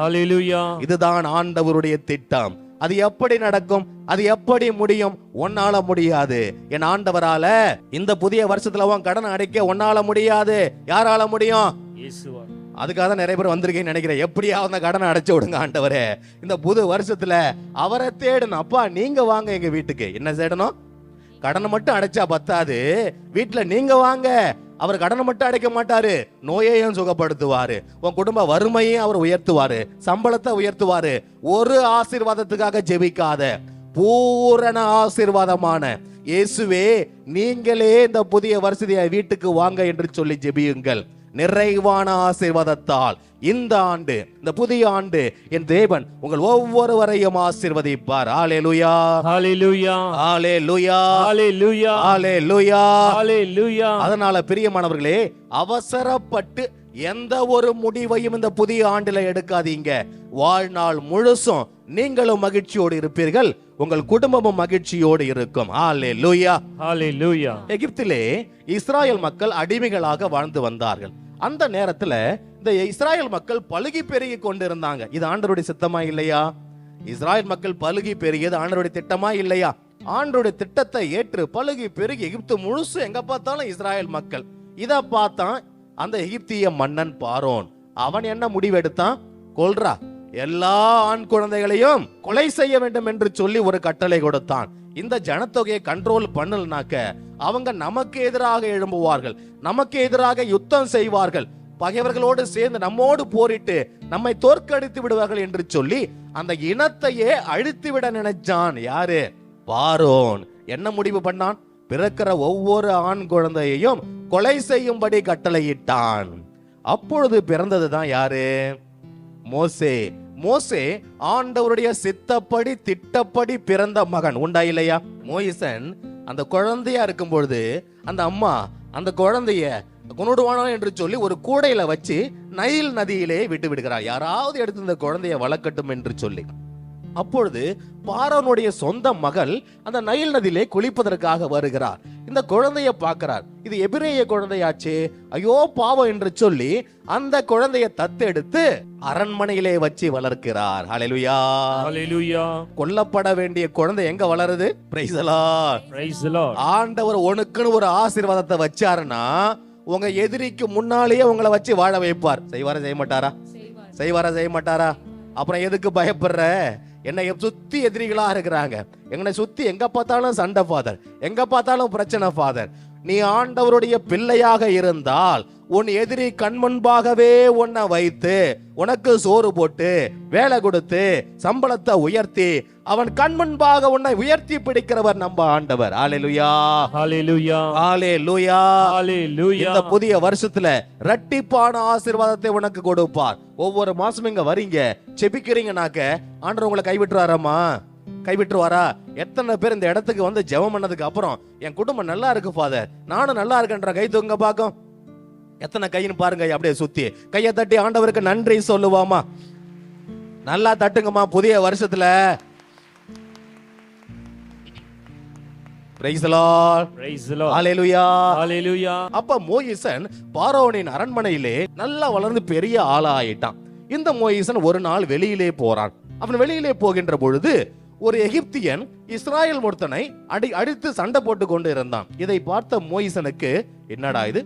அல்லேலூயா. இதுதான் ஆண்டவருடைய திட்டம். அது எப்படி நடக்கும்? அது எப்படி முடியும்? உன்னால முடியாது. என் ஆண்டவரால இந்த புதிய வருஷத்துல உன் கடன் அடைக்க உன்னால முடியாது. யாரால முடியும்? இயேசுவா. அதுக்காக தான் நிறைய பேர் வந்திருக்கேன்னு நினைக்கிறேன். எப்படியாவது அந்த கடனை அடைச்சு விடுங்க ஆண்டவரே. இந்த புது வருஷத்துல அவரை தேடணும். அப்பா நீங்க வாங்க எங்க வீட்டுக்கு. என்ன தேடணும்? கடனை மட்டும் அடைச்சா பத்தாது, வீட்டுல நீங்க வாங்க. அவர் கடனை மட்டும் அடைக்க மாட்டாரு, நோயையும் சுகப்படுத்துவாரு, உன் குடும்ப வறுமையும் அவர் உயர்த்துவாரு, சம்பளத்தை உயர்த்துவாரு. ஒரு ஆசீர்வாதத்துக்காக ஜெபிக்காத, பூரண ஆசீர்வாதமான இயேசுவே நீங்களே இந்த புதிய வருஷத்தை வீட்டுக்கு வாங்க என்று சொல்லி ஜெபியுங்கள். நிறைவான ஆசீர்வாதத்தால் இந்த ஆண்டு, இந்த புதிய ஆண்டு என் தேவன் உங்கள் ஒவ்வொருவரையும் ஆசீர்வதிப்பார். அல்லேலூயா, அல்லேலூயா, அல்லேலூயா, அல்லேலூயா, அல்லேலூயா, அல்லேலூயா. அதனால பிரியமானவர்களே, அவசரப்பட்டு எந்த ஒரு முடிவையும் இந்த புதிய ஆண்டில எடுக்காதீங்க. வாழ்நாள் முழுசும் நீங்களும் மகிழ்ச்சியோடு இருப்பீர்கள், உங்கள் குடும்பமும் மகிழ்ச்சியோடு இருக்கும். அல்லேலூயா, அல்லேலூயா. எகிப்திலே இஸ்ராயல் மக்கள் அடிமைகளாக வாழ்ந்து வந்தார்கள். அந்த நேரத்துல இந்த இஸ்ராயல் மக்கள் பலுகி பெருகி கொண்டிருந்தாங்க. இது ஆண்டவருடைய சித்தமா இல்லையா? இஸ்ராயல் மக்கள் பலுகி பெருகியது ஆண்டவருடைய திட்டமா இல்லையா? ஆண்டவருடைய திட்டத்தை ஏற்று பலுகி பெருகி எகிப்து முழுசு எங்க பார்த்தாலும் இஸ்ராயல் மக்கள். இத பார்த்தான் அந்த எகிப்திய மன்னன் பாரோன். அவன் என்ன முடிவெடுத்தான்? கொல்றா, எல்லா ஆண் குழந்தைகளையும் கொலை செய்ய வேண்டும் என்று சொல்லி ஒரு கட்டளை கொடுத்தான். இந்த ஜனத்தொகையை கண்ட்ரோல் பண்ணலனாக்க அவங்க நமக்கு எதிராக எழும்புவார்கள், நமக்கு எதிராக யுத்தம் செய்வார்கள், பகைவர்களோடு சேர்ந்து நம்மோடு போரிட்டு நம்மை தோற்கடித்து விடுவார்கள் என்று சொல்லி அந்த இனத்தையே அழித்து விட நினைச்சான். யாரு? பாரோன். என்ன முடிவு பண்ணான்? பிறக்கிற ஒவ்வொரு ஆண் குழந்தையையும் கொலை செய்யும்படி கட்டளையிட்டான். அப்பொழுது பிறந்ததுதான் யாரு? மோசே. மோசே ஆண்டவருடைய சித்தப்படி திட்டப்படி பிறந்த மகன். உண்டா இல்லையா? மோயிசன் அந்த குழந்தையா இருக்கும் பொழுது அந்த அம்மா அந்த குழந்தைய கொன்னுடுவானோ என்று சொல்லி ஒரு கூடையில வச்சு நைல் நதியிலே விட்டு விடுகிறார். யாராவது எடுத்து இந்த குழந்தைய வளர்க்கட்டும் என்று சொல்லி. அப்பொழுது பார்வோனுடைய சொந்த மகள் அந்த நைல் நதியிலே குளிப்பதற்காக வருகிறார். இந்த குழந்தைய பார்க்கிறார். இது எபிரேய குழந்தையாச்சே, ஐயோ பாவம் என்று சொல்லி அந்த குழந்தைய தத்தெடுத்து அரண்மனையிலே வச்சு வளர்க்கிறார். ஹல்லேலூயா, ஹல்லேலூயா. கொல்லப்பட வேண்டிய குழந்தை எங்க வளருது? Price the Lord, praise the Lord. ஆண்டவர் உனக்குன்னு ஒரு ஆசீர்வாதத்தை வச்சாருன்னா உங்க எதிரிக்கு முன்னாலேயே உங்களை வச்சு வாழ வைப்பார். செய்வாரா செய்ய மாட்டாரா? செய்வாரா செய்ய மாட்டாரா? அப்புறம் எதுக்கு பயப்படுற? என்னை சுத்தி எதிரிகளா இருக்கிறாங்க, என்னை சுத்தி எங்க பார்த்தாலும் சண்டை ஃபாதர், எங்க பார்த்தாலும் பிரச்சனை ஃபாதர். நீ ஆண்டவருடைய பிள்ளையாக இருந்தால் உன் எதிரி கண் முன்பாகவே உன்னை வைத்து உனக்கு சோறு போட்டு வேலை கொடுத்து சம்பளத்தை உயர்த்தி அவன் கண் முன்பாக உன்னை உயர்த்தி பிடிக்கிறவர் நம்ம ஆண்டவர். ஹல்லேலூயா, ஹல்லேலூயா, ஹல்லேலூயா, ஹல்லேலூயா. இந்த புதிய வருஷத்துல இரட்டிப்பான ஆசீர்வாதத்தை உனக்கு கொடுப்பார். ஒவ்வொரு மாசமும் இங்க வரீங்க, செபிக்கிறீங்கனாக்க ஆண்டவர் உங்களை கைவிட்டுறாரம்மா? கைவிட்டுருவாரா? எத்தனை பேர் இந்த இடத்துக்கு வந்து ஜெபம் பண்ணதுக்கு அப்புறம் என் குடும்பம் நல்லா இருக்கு ஃபாதர், நானும் நல்லா இருக்கேன்ற கை தூங்க பாக்கும். எத்தனை கைன்னு பாருங்க, அப்படியே சுத்தி கையை தட்டி ஆண்டவருக்கு நன்றி சொல்லுவாமா? நல்லா தட்டுங்கம்மா புதிய வருஷத்துல. Praise the Lord. Praise the Lord. Hallelujah. Hallelujah. அப்ப மோயிசன் பார்வோனின் அரண்மனையிலே நல்லா வளர்ந்து பெரிய ஆளா ஆயிட்டான். இந்த மோயிசன் ஒரு நாள் வெளியிலே போறான். அவன் வெளியிலே போகின்ற பொழுது ஒரு எகிப்தியன் இஸ்ராயல் ஒருத்தனை அடித்து சண்டை போட்டு கொண்டு இருந்தான். இதை பார்த்த மோயிசனுக்கு, என்னடா இது,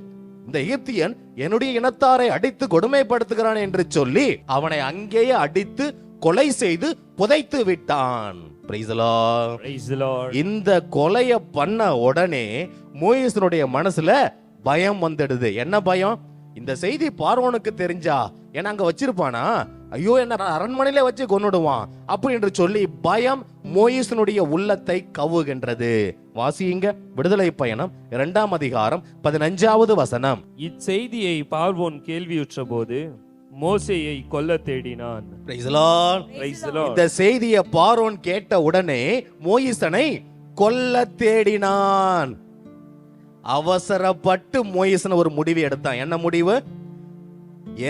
இந்த எகிப்தியன் என்னுடைய இனத்தாரை அடித்து கொடுமைப்படுத்துகிறான் என்று சொல்லி அவனை அங்கேயே அடித்து கொலை செய்து புதைத்து விட்டான். Praise the Lord. Praise the Lord. இந்த கொலைய பண்ண உடனே மோயிசனுடைய மனசுல பயம் வந்துடுது. என்ன பயம்? இந்த செய்தி பார்வோனுக்கு தெரிஞ்சா என்ன அங்க வச்சிருப்பானா? ஐயோ, என்ன அரண்மனையில வச்சு கொன்னுடுவான் அப்படி என்று சொல்லி பயம் மோயிசனுடைய உள்ளத்தை கவுகின்றது. வாசியுங்க விடுதலை பயணம் 2ஆம் அதிகாரம் 15வது வசனம். இச்செய்தியை பார்வோன் கேள்வியுற்ற போது மோசேயை கொல்ல தேடினான். Praise the Lord. Praise the Lord. இந்த செய்தியை பார்வோன் கேட்ட உடனே மோயிசனை கொல்ல தேடினான். அவசரப்பட்டு மோயிசன் ஒரு முடிவு எடுத்தான். என்ன முடிவு?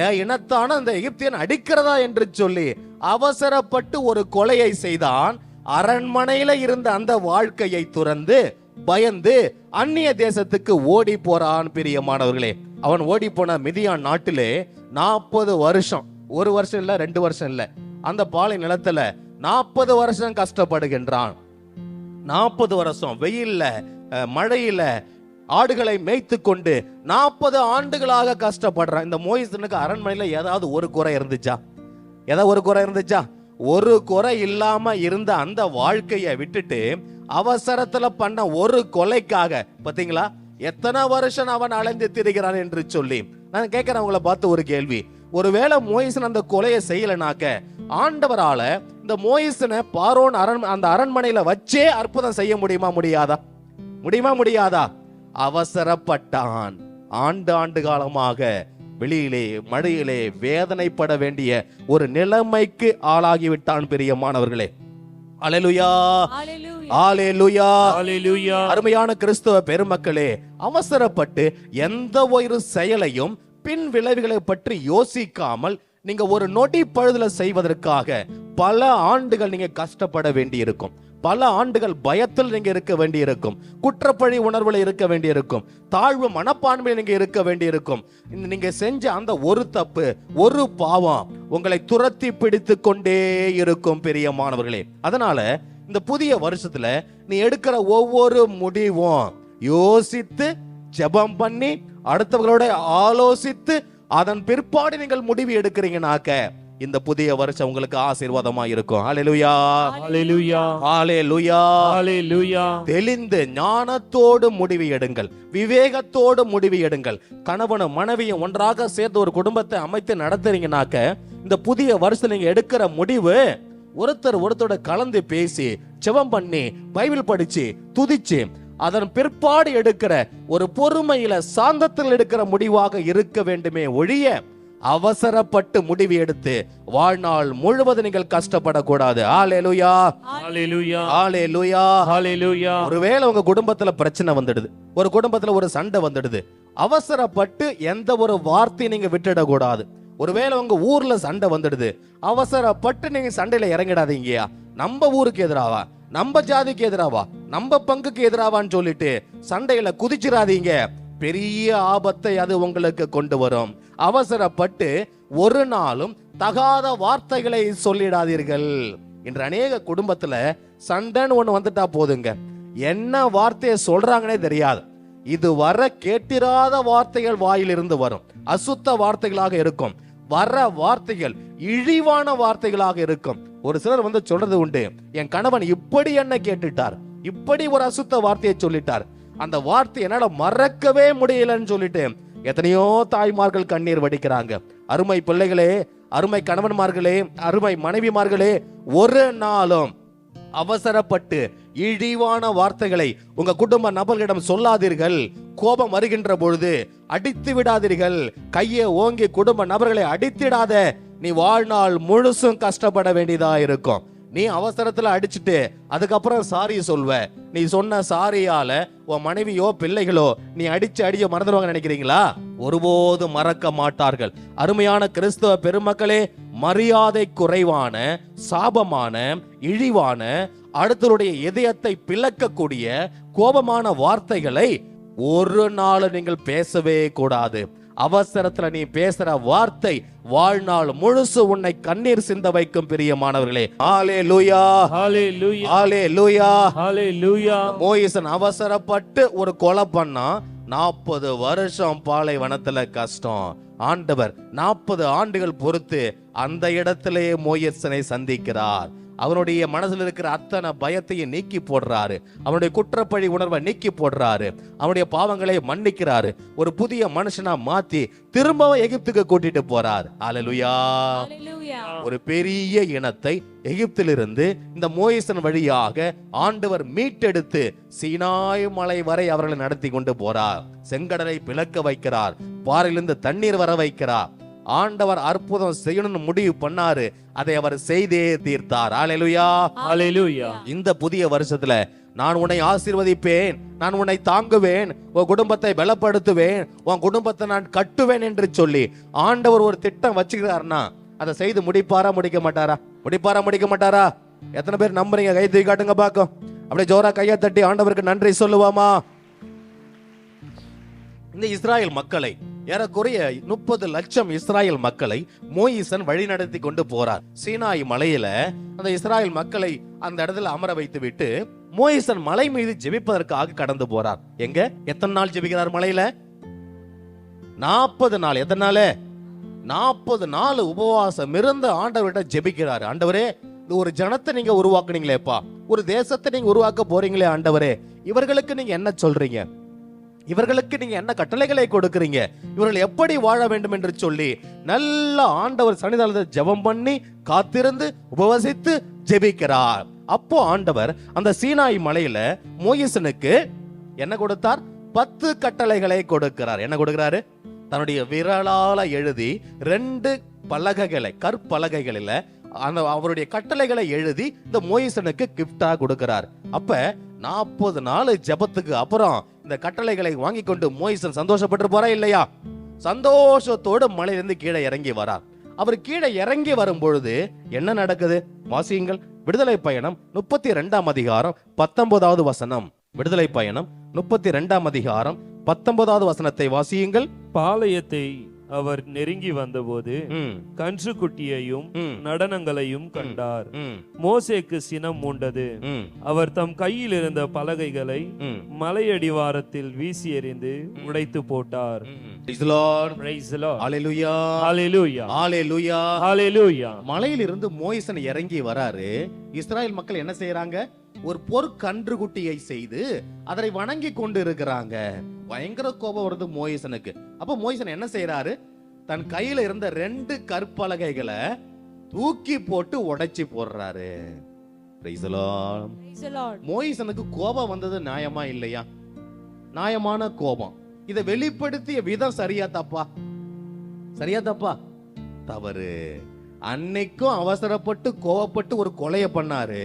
ஏன் இனத்தான அந்த எகிப்தியன் அடிக்கிறதா என்று சொல்லி அவசரப்பட்டு ஒரு கொலையை செய்தான். அரண்மனையில இருந்த அந்த வாழ்க்கையை துறந்து பயந்து அந்நிய தேசத்துக்கு ஓடி போறான். பிரியமானவர்களே, அவன் ஓடி போன மிதியான் நாட்டிலே 40 வருஷம், 1 வருஷம் இல்ல 2 வருஷம் இல்ல, அந்த பாலை நிலத்துல 40 வருஷம் கஷ்டப்படுகின்றான். 40 வருஷம் வெயில்ல மழையில ஆடுகளை மேய்த்து கொண்டு 40 ஆண்டுகளாக கஷ்டப்படுறான். இந்த மோயிசனுக்கு அரண்மனையில ஏதாவது ஒரு குறை இருந்துச்சா? ஏதாவது ஒரு குறை இருந்துச்சா? ஒரு குறை இல்லாம இருந்த அந்த வாழ்க்கையை விட்டுட்டு அவசரத்துல பண்ண ஒரு கொலைக்காக பாத்தீங்களா எத்தனை வருஷம் அவன் அலைந்து திரிகிறான் என்று சொல்லி. நான் கேட்கிறேன் உங்களை பார்த்து ஒரு கேள்வி. ஒருவேளை மோயிசன் அந்த கொலையை செய்யலனாக்க ஆண்டவரால இந்த மோயிசனை பார்வோன் அந்த அரண்மனையில வச்சே அற்புதம் செய்ய முடியுமா? முடியாதா? முடியுமா? முடியாதா? அவசரப்பட்டான். ஆண்டு காலமாக வெளியிலே மழையிலே வேதனைப்பட வேண்டிய ஒரு நிலைமைக்கு ஆளாகிவிட்டான். பிரியமானவர்களே, அல்லேலூயா, அல்லேலூயா, அல்லேலூயா. அருமையான கிறிஸ்தவ பெருமக்களே, அவசரப்பட்டு எந்த ஒரு செயலையும் பின் விளைவுகளை பற்றி யோசிக்காமல் நீங்க ஒரு நொடி பழுதுல செய்வதற்காக பல ஆண்டுகள் நீங்க கஷ்டப்பட வேண்டி இருக்கும். பல ஆண்டுகள் பயத்தில் நீங்க இருக்க வேண்டி இருக்கும். குற்றப்பழி உணர்வுல இருக்க வேண்டி இருக்கும். தாழ்வு மனப்பான்மையில் நீங்க இருக்க வேண்டி இருக்கும். நீங்க செஞ்ச அந்த ஒரு தப்பு, ஒரு பாவம் உங்களை துரத்தி பிடித்து கொண்டே இருக்கும். பிரியமானவர்களே, அதனால இந்த புதிய வருஷத்துல நீ எடுக்கிற ஒவ்வொரு முடிவும் யோசித்து ஜெபம் பண்ணி அடுத்தவங்களோட ஆலோசித்து அதன் பிற்பாடு நீங்கள் முடிவு எடுக்கிறீங்கனாக்க இந்த புதிய வருஷம் உங்களுக்கு ஆசீர்வாதமா இருக்கும். ஹல்லேலூயா, ஹல்லேலூயா, ஹல்லேலூயா, ஹல்லேலூயா. தெளிந்து ஞானத்தோடு முடிவு எடுங்கள், விவேகத்தோடு முடிவு எடுங்கள். கணவனும் மனைவியும் ஒன்றாக சேர்ந்து ஒரு குடும்பத்தை அமைத்து நடத்துறீங்கனாக்க இந்த புதிய வருஷம் நீங்க எடுக்கிற முடிவு ஒருத்தரோட கலந்து பேசி ஜெபம் பண்ணி பைபிள் படிச்சு துதிச்சு அதன் பிற்பாடு எடுக்கிற ஒரு பொறுமையில சாந்தத்தில் எடுக்கிற முடிவாக இருக்க வேண்டுமே ஒழிய அவசரப்பட்டு முடிவு எடுத்து வாழ்நாள் முழுவதும் நீங்கள் கஷ்டப்படக்கூடாது. ஹல்லேலூயா, ஹல்லேலூயா, ஹல்லேலூயா, ஹல்லேலூயா. ஒருவேளை உங்க குடும்பத்துல பிரச்சனை வந்துடுது, ஒரு குடும்பத்துல ஒரு சண்டை வந்துடுது, அவசரப்பட்டு எந்த ஒரு வார்த்தையும் நீங்க விட்டுடக்கூடாது. ஒருவேளை உங்க ஊர்ல சண்டை வந்துடுது, அவசரப்பட்டு நீங்க சண்டையில இறங்கிடாதீங்கயா. நம்ம ஊருக்கு எதிராவா, நம்ம ஜாதிக்கு எதிராவா, நம்ம பங்குக்கு எதிராவான்னு சொல்லிட்டு சண்டையில குதிச்சிடாதீங்க. பெரிய ஆபத்தை அது உங்களுக்கு கொண்டு வரும். அவசரப்பட்டு ஒரு நாளும் தகாத வார்த்தைகளை சொல்லிடாதீர்கள். இன்று அநேக குடும்பத்துல சண்டைன்னு ஒண்ணு வந்துட்டா போதுங்க, என்ன வார்த்தையை சொல்றாங்கன்னே தெரியாது. இது வர கேட்டிராத வார்த்தைகள் வாயிலிருந்து வரும். அசுத்த வார்த்தைகளாக இருக்கும். வர வார்த்தைகள் இழிவான வார்த்தைகளாக இருக்கும். ஒரு சிலர் வந்து சொல்றது உண்டு, என் கணவன் இப்படி என்ன கேட்டுட்டார், இப்படி ஒரு அசுத்த வார்த்தையை சொல்லிட்டார், அந்த வார்த்தை என்னால மறக்கவே முடியலன்னு சொல்லிட்டு எத்தனையோ தாய்மார்கள் கண்ணீர் வடிக்கிறாங்க. அருமை பிள்ளைகளே, அருமை கணவன்மார்களே, அருமை மனைவிமார்களே, ஒரு நாளும் அவசரப்பட்டு இழிவான வார்த்தைகளை உங்க குடும்ப நபர்களிடம் சொல்லாதீர்கள். கோபம் வருகின்ற பொழுது அடித்து விடாதீர்கள். கையை ஓங்கி குடும்ப நபர்களை அடித்திடாத, நீ வாழ்நாள் முழுசும் கஷ்டப்பட வேண்டியதா இருக்கும். நீ அவசரத்துல அடிச்சுட்டு அதுக்கப்புறம் சாரி சொல்வ. நீ சொன்ன சாரியால உன் மனைவியோ பிள்ளைகளோ நீ அடிய மறந்துடுவாங்க நினைக்கிறீங்களா? ஒருபோதும் மறக்க மாட்டார்கள். அருமையான கிறிஸ்தவ பெருமக்களே, மரியாதை குறைவான, சாபமான, இழிவான, அடுத்தவருடைய இதயத்தை பிளக்கக்கூடிய கோபமான வார்த்தைகளை ஒரு நாள் நீங்கள் பேசவே கூடாது. அவசரத்துல நீ பேசுற வார்த்தை வாழ்நாள் முழுசு உன்னை கண்ணீர் சிந்த வைக்கும். பிரியமானவர்களே, ஹalleluya, ஹalleluya, ஹalleluya, ஹalleluya. மோயிசன் அவசரப்பட்டு ஒரு கொலை பண்ணா. 40 வருஷம் பாலைவனத்துல கஷ்டம். ஆண்டவர் 40 ஆண்டுகள் பொறுத்து அந்த இடத்திலேயே மோயிசனை சந்திக்கிறார். அவனுடைய மனதில் இருக்கிற அத்தனை பயத்தையும் நீக்கி போடுறாரு. அவனுடைய குற்றப்பழி உணர்வை நீக்கி போடுறாரு. அவனுடைய பாவங்களை மன்னிக்கிறாரு. ஒரு புதிய மனுஷனா மாத்தி திரும்பவும் எகிப்துக்கு கூட்டிட்டு போறார். ஹalleluya. ஒரு பெரிய இனத்தை எகிப்திலிருந்து இந்த மோயிசன் வழியாக ஆண்டவர் மீட்டெடுத்து சீனாய் மலை வரை அவர்களை நடத்தி கொண்டு போறார். செங்கடலை பிளக்க வைக்கிறார். பாறையிலிருந்து தண்ணீர் வர வைக்கிறார். ஆண்டவர் அற்புதம் செய்யணும்னு முடிவு பண்ணாரு. அதை அவர் செய்தே தீர்த்தார். ஹalleluya, ஹalleluya. இந்த புதிய வருஷத்துல நான் உன்னை ஆசீர்வதிப்பேன், நான் உன்னை தாங்குவேன், உன் குடும்பத்தை பலப்படுத்துவேன், உன் குடும்பத்தை நான் கட்டுவேன் என்று சொல்லி ஆண்டவர் ஒரு திட்டம் வச்சுக்கிறாருன்னா அதை செய்து முடிப்பாரா முடிக்க மாட்டாரா? முடிப்பாரா முடிக்க மாட்டாரா? எத்தனை பேர் நம்புறீங்க? கை தூக்கி காட்டுங்க பாக்கும். அப்படியே ஜோரா கையை தட்டி ஆண்டவருக்கு நன்றி சொல்லுவாமா? இந்த இஸ்ராயல் மக்களை, ஏறக்குறைய 30 லட்சம் இஸ்ராயல் மக்களை மோயிசன் வழி நடத்தி கொண்டு போறார். சீனாய் மலையில அந்த இஸ்ராயல் மக்களை அந்த இடத்துல அமர வைத்து விட்டு மோயிசன் மலை மீது ஜெபிப்பதற்காக கடந்து போறார். எங்க எத்தனை நாள் ஜெபிக்கிறார்? மலையில 40 நாள். எத்தனை நாள்? 40 நாள் உபவாசம் இருந்து ஆண்டவர்கிட்ட ஜெபிக்கிறாரு. ஆண்டவரே, இந்த ஒரு ஜனத்தை நீங்க உருவாக்குனீங்களேப்பா, ஒரு தேசத்தை நீங்க உருவாக்க போறீங்களே ஆண்டவரே, இவர்களுக்கு நீங்க என்ன சொல்றீங்க? இவர்களுக்கு நீங்க என்ன கட்டளைகளை கொடுக்கிறீங்க? இவர்கள் எப்படி வாழ வேண்டும் என்று சொல்லி நல்ல ஆண்டவர் சன்னிதானத்தில் ஜெபம் பண்ணி காத்திருந்து உபவசித்து ஜெபிக்கிறார். அப்போ ஆண்டவர் அந்த சீனாய் மலையில மோயிசனுக்கு என்ன கொடுத்தார்? 10 கட்டளைகளை கொடுக்கிறார். என்ன கொடுக்கிறாரு? தன்னுடைய விரலால எழுதி 2 பலகைகளை, கற்பலகைகளில அந்த அவருடைய கட்டளைகளை எழுதி இந்த மோயிசனுக்கு கிஃப்டா கொடுக்கிறார். அப்ப 40 நாள் ஜெபத்துக்கு அப்புறம் இந்த கட்டளைகளை வாங்கி கொண்டு மோயிசன் சந்தோஷப்பட்டு போறா இல்லையா? சந்தோஷத்தோடு மலையிலிருந்து கீழே இறங்கி வரார். அவர் கீழே இறங்கி வரும் பொழுது என்ன நடக்குது? வாசியுங்கள். விடுதலை பயணம் 32ஆம் அதிகாரம் 19வது வசனம். விடுதலை பயணம் 32ஆம் அதிகாரம் 19வது வசனத்தை வாசியுங்கள். பாளையத்தை அவர் நெருங்கி வந்தபோது கன்றுக்குட்டியையும் நடனங்களையும் கண்டார். மோசேக்கு சினம் மூண்டது. அவர் தம் கையில் இருந்த பலகைகளை மலையடிவாரத்தில் வீசி எறிந்து உடைத்து போட்டார். மலையிலிருந்து மோயிசன் இறங்கி வராரு. இஸ்ராயல் மக்கள் என்ன செய்யறாங்க? ஒரு பொற்கன்றுக்குட்டியை செய்து அதனை வணங்கி கொண்டு இருக்கிறாங்க. பயங்கர கோபம் வருது மோயிசனுக்கு. அப்ப மோயிசன் என்ன செய்யறாரு? தன் கையில இருந்த 2 கற்பலகைகளை தூக்கி போட்டு உடைச்சி போடுறாரு. மோயிசனுக்கு கோபம் வந்தது நியாயமா இல்லையா? நியாயமான கோபம். இதை வெளிப்படுத்திய விதம் சரியா தப்பா? சரியா தப்பா? தவறு. அன்னைக்கும் அவசரப்பட்டு கோபப்பட்டு ஒரு கொலையை பண்ணாரு.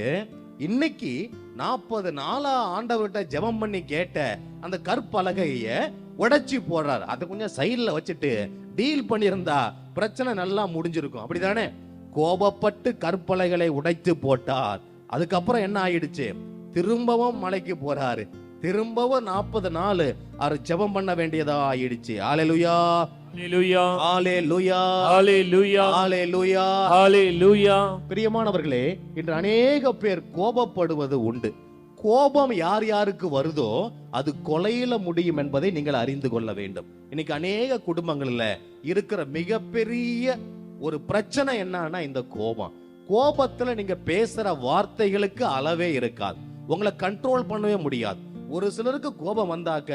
இன்னைக்கு 40 நாளா ஆண்டவர்கிட்ட ஜெபம் பண்ணி கேட்ட அந்த கற்பலகைய உடைச்சி போடுறாரு. அதை கொஞ்சம் சைட்ல வச்சுட்டு டீல் பண்ணியிருந்தா பிரச்சனை நல்லா முடிஞ்சிருக்கும். அப்படிதானே? கோபப்பட்டு கற்பலகைகளை உடைத்து போட்டார். அதுக்கப்புறம் என்ன ஆயிடுச்சு? திரும்பவும் மலைக்கு போறாரு. திரும்பவும் 40 நாள் அவர் ஜெபம் பண்ண வேண்டியதா ஆயிடுச்சு. ஹalleluya, ஹalleluya, ஹalleluya, ஹalleluya, ஹalleluya, ஹalleluya. பிரியமானவர்களே, இன்று அநேக பேர் கோபப்படுவது உண்டு. கோபம் யார் யாருக்கு வருதோ அது கொலையில முடியும் என்பதை நீங்கள் அறிந்து கொள்ள வேண்டும். இன்னைக்கு அநேக குடும்பங்கள்ல இருக்கிற மிகப்பெரிய ஒரு பிரச்சனை என்னன்னா இந்த கோபம். கோபத்துல நீங்க பேசுற வார்த்தைகளுக்கு அளவே இருக்காது. உங்களை கண்ட்ரோல் பண்ணவே முடியாது. ஒரு சிலருக்கு கோபம் வந்தாக்க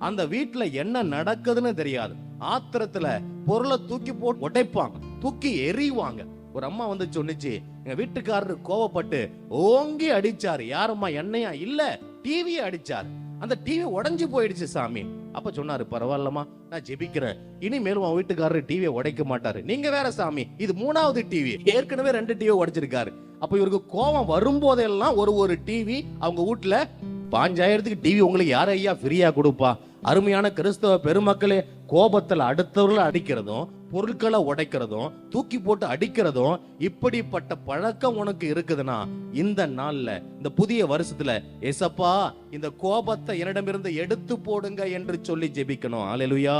அந்த வீட்டுல என்ன நடக்குதுன்னு தெரியாது. ஆத்திரத்துல பொருளை தூக்கி போட்டு உடைப்பாங்க, தூக்கி எறிவாங்க. ஒரு அம்மா வந்து சொன்னிச்சு, எங்க வீட்டுக்காரரு கோவப்பட்டு ஓங்கி அடிச்சாரு. யாரும்மா? என்னையா? இல்ல, டிவியை அடிச்சாரு. அந்த டிவி உடைஞ்சு போயிடுச்சு சாமி. அப்ப சொன்னாரு, பரவாயில்லம்மா, நான் ஜெபிக்கிறேன், இனிமேலும் உன் வீட்டுக்காரரு டிவியை உடைக்க மாட்டாரு. நீங்க வேற சாமி, இது 3வது டிவி, ஏற்கனவே 2 டிவி உடைச்சிருக்காரு. அப்ப இவருக்கு கோபம் வரும்போதெல்லாம் ஒரு டிவி அவங்க வீட்டுல 5000க்கு டிவி உங்களுக்கு யார் ஐயா ஃப்ரீயா கொடுப்பா? அருமையான கிறிஸ்தவ பெருமக்களே, கோபத்துல அடுத்தவர்களை அடிக்கிறதும், பொருட்களை உடைக்கிறதும், தூக்கி போட்டு அடிக்கிறதும், இப்படிப்பட்ட பழக்கம் உனக்கு இருக்குதுன்னா இந்த நாள்ல, இந்த புதிய வருஷத்துல, ஏசப்பா இந்த கோபத்தை என்னிடமிருந்து எடுத்து போடுங்க என்று சொல்லி ஜெபிக்கணும். அல்லேலூயா,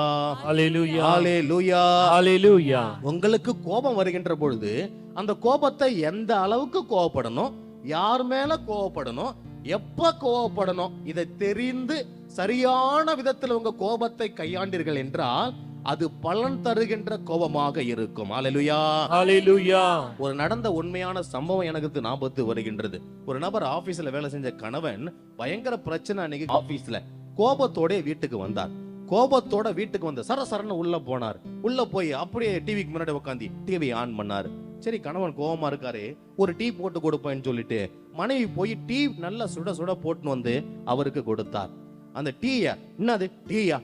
அல்லேலூயா, அல்லேலூயா, அல்லேலூயா. உங்களுக்கு கோபம் வருகின்ற பொழுது அந்த கோபத்தை எந்த அளவுக்கு கோபப்படணும், யார் மேல கோபப்படணும், எப்ப கோபப்படணும், இதை தெரிந்து சரியான விதத்தில் உங்க கோபத்தை கையாண்டீர்கள் என்றால் அது பலன் தருகின்ற கோபமாக இருக்கும். அல்லேலூயா, அல்லேலூயா. ஒரு நடந்த உண்மையான சம்பவம் எனக்கு ஞாபகத்து வருகின்றது. ஒரு நபர் ஆபீஸ்ல வேலை செஞ்ச கணவன் பயங்கர பிரச்சனை அன்னைக்கு ஆபீஸ்ல கோபத்தோட வீட்டுக்கு வந்தார். கோபத்தோட வீட்டுக்கு வந்து சரசரன்னு உள்ள போனார். உள்ள போய் அப்படியே டிவிக்கு முன்னாடி உட்காந்து டிவி ஆன் பண்ணாரு. சரி, கணவன் கோபமா இருக்காரு, ஒரு டீ போட்டு கொடுப்பேன்னு சொல்லிட்டு மனைவி போய் டீ நல்லா சுட சுட போட்டு வந்து அவருக்கு கொடுத்தார். அந்த டீயா, என்னது டீயா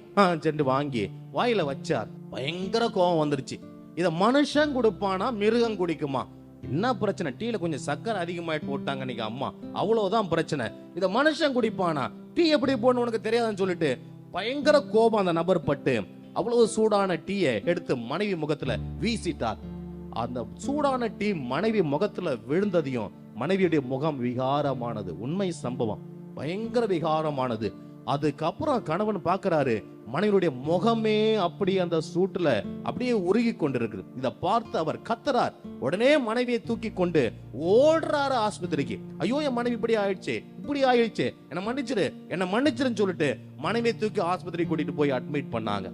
சென்று வாங்கி வாயில வச்சார். பயங்கர கோபம் வந்துருச்சு. இத மனுஷன் கொடுப்பானா மிருகம் குடிக்குமா? என்ன பிரச்சனை? டீல கொஞ்சம் சக்கரை அதிகமாயிட்டு போட்டாங்க இன்னைக்கு அம்மா, அவ்வளவுதான் பிரச்சனை. இத மனுஷன் குடிப்பானா? டீ எப்படி போடணும் உனக்கு தெரியாதுன்னு சொல்லிட்டு பயங்கர கோபம் அந்த நபர் பட்டு அவ்வளவு சூடான டீயை எடுத்து மனைவி முகத்துல வீசிட்டார். அந்த சூடான டீ மனைவி முகத்துல விழுந்ததையும் மனைவியுடைய முகம் விகாரமானது. உண்மை சம்பவம், பயங்கர விகாரமானது. அதுக்கப்புறம் கணவன் பாக்குறாரு, மனைவியுடைய முகமே அப்படியே அந்த சூட்டுல அப்படியே உருகி கொண்டிருக்குது. இத பார்த்து அவர் கத்துறார். உடனே மனைவியை தூக்கி கொண்டு ஓடுறாரு ஆஸ்பத்திரிக்கு. ஐயோ, என் மனைவி இப்படி ஆயிடுச்சு, இப்படி ஆயிடுச்சு, என்ன மன்னிச்சிருன்னு சொல்லிட்டு மனைவியை தூக்கி ஆஸ்பத்திரி கூட்டிட்டு போய் அட்மிட் பண்ணாங்க.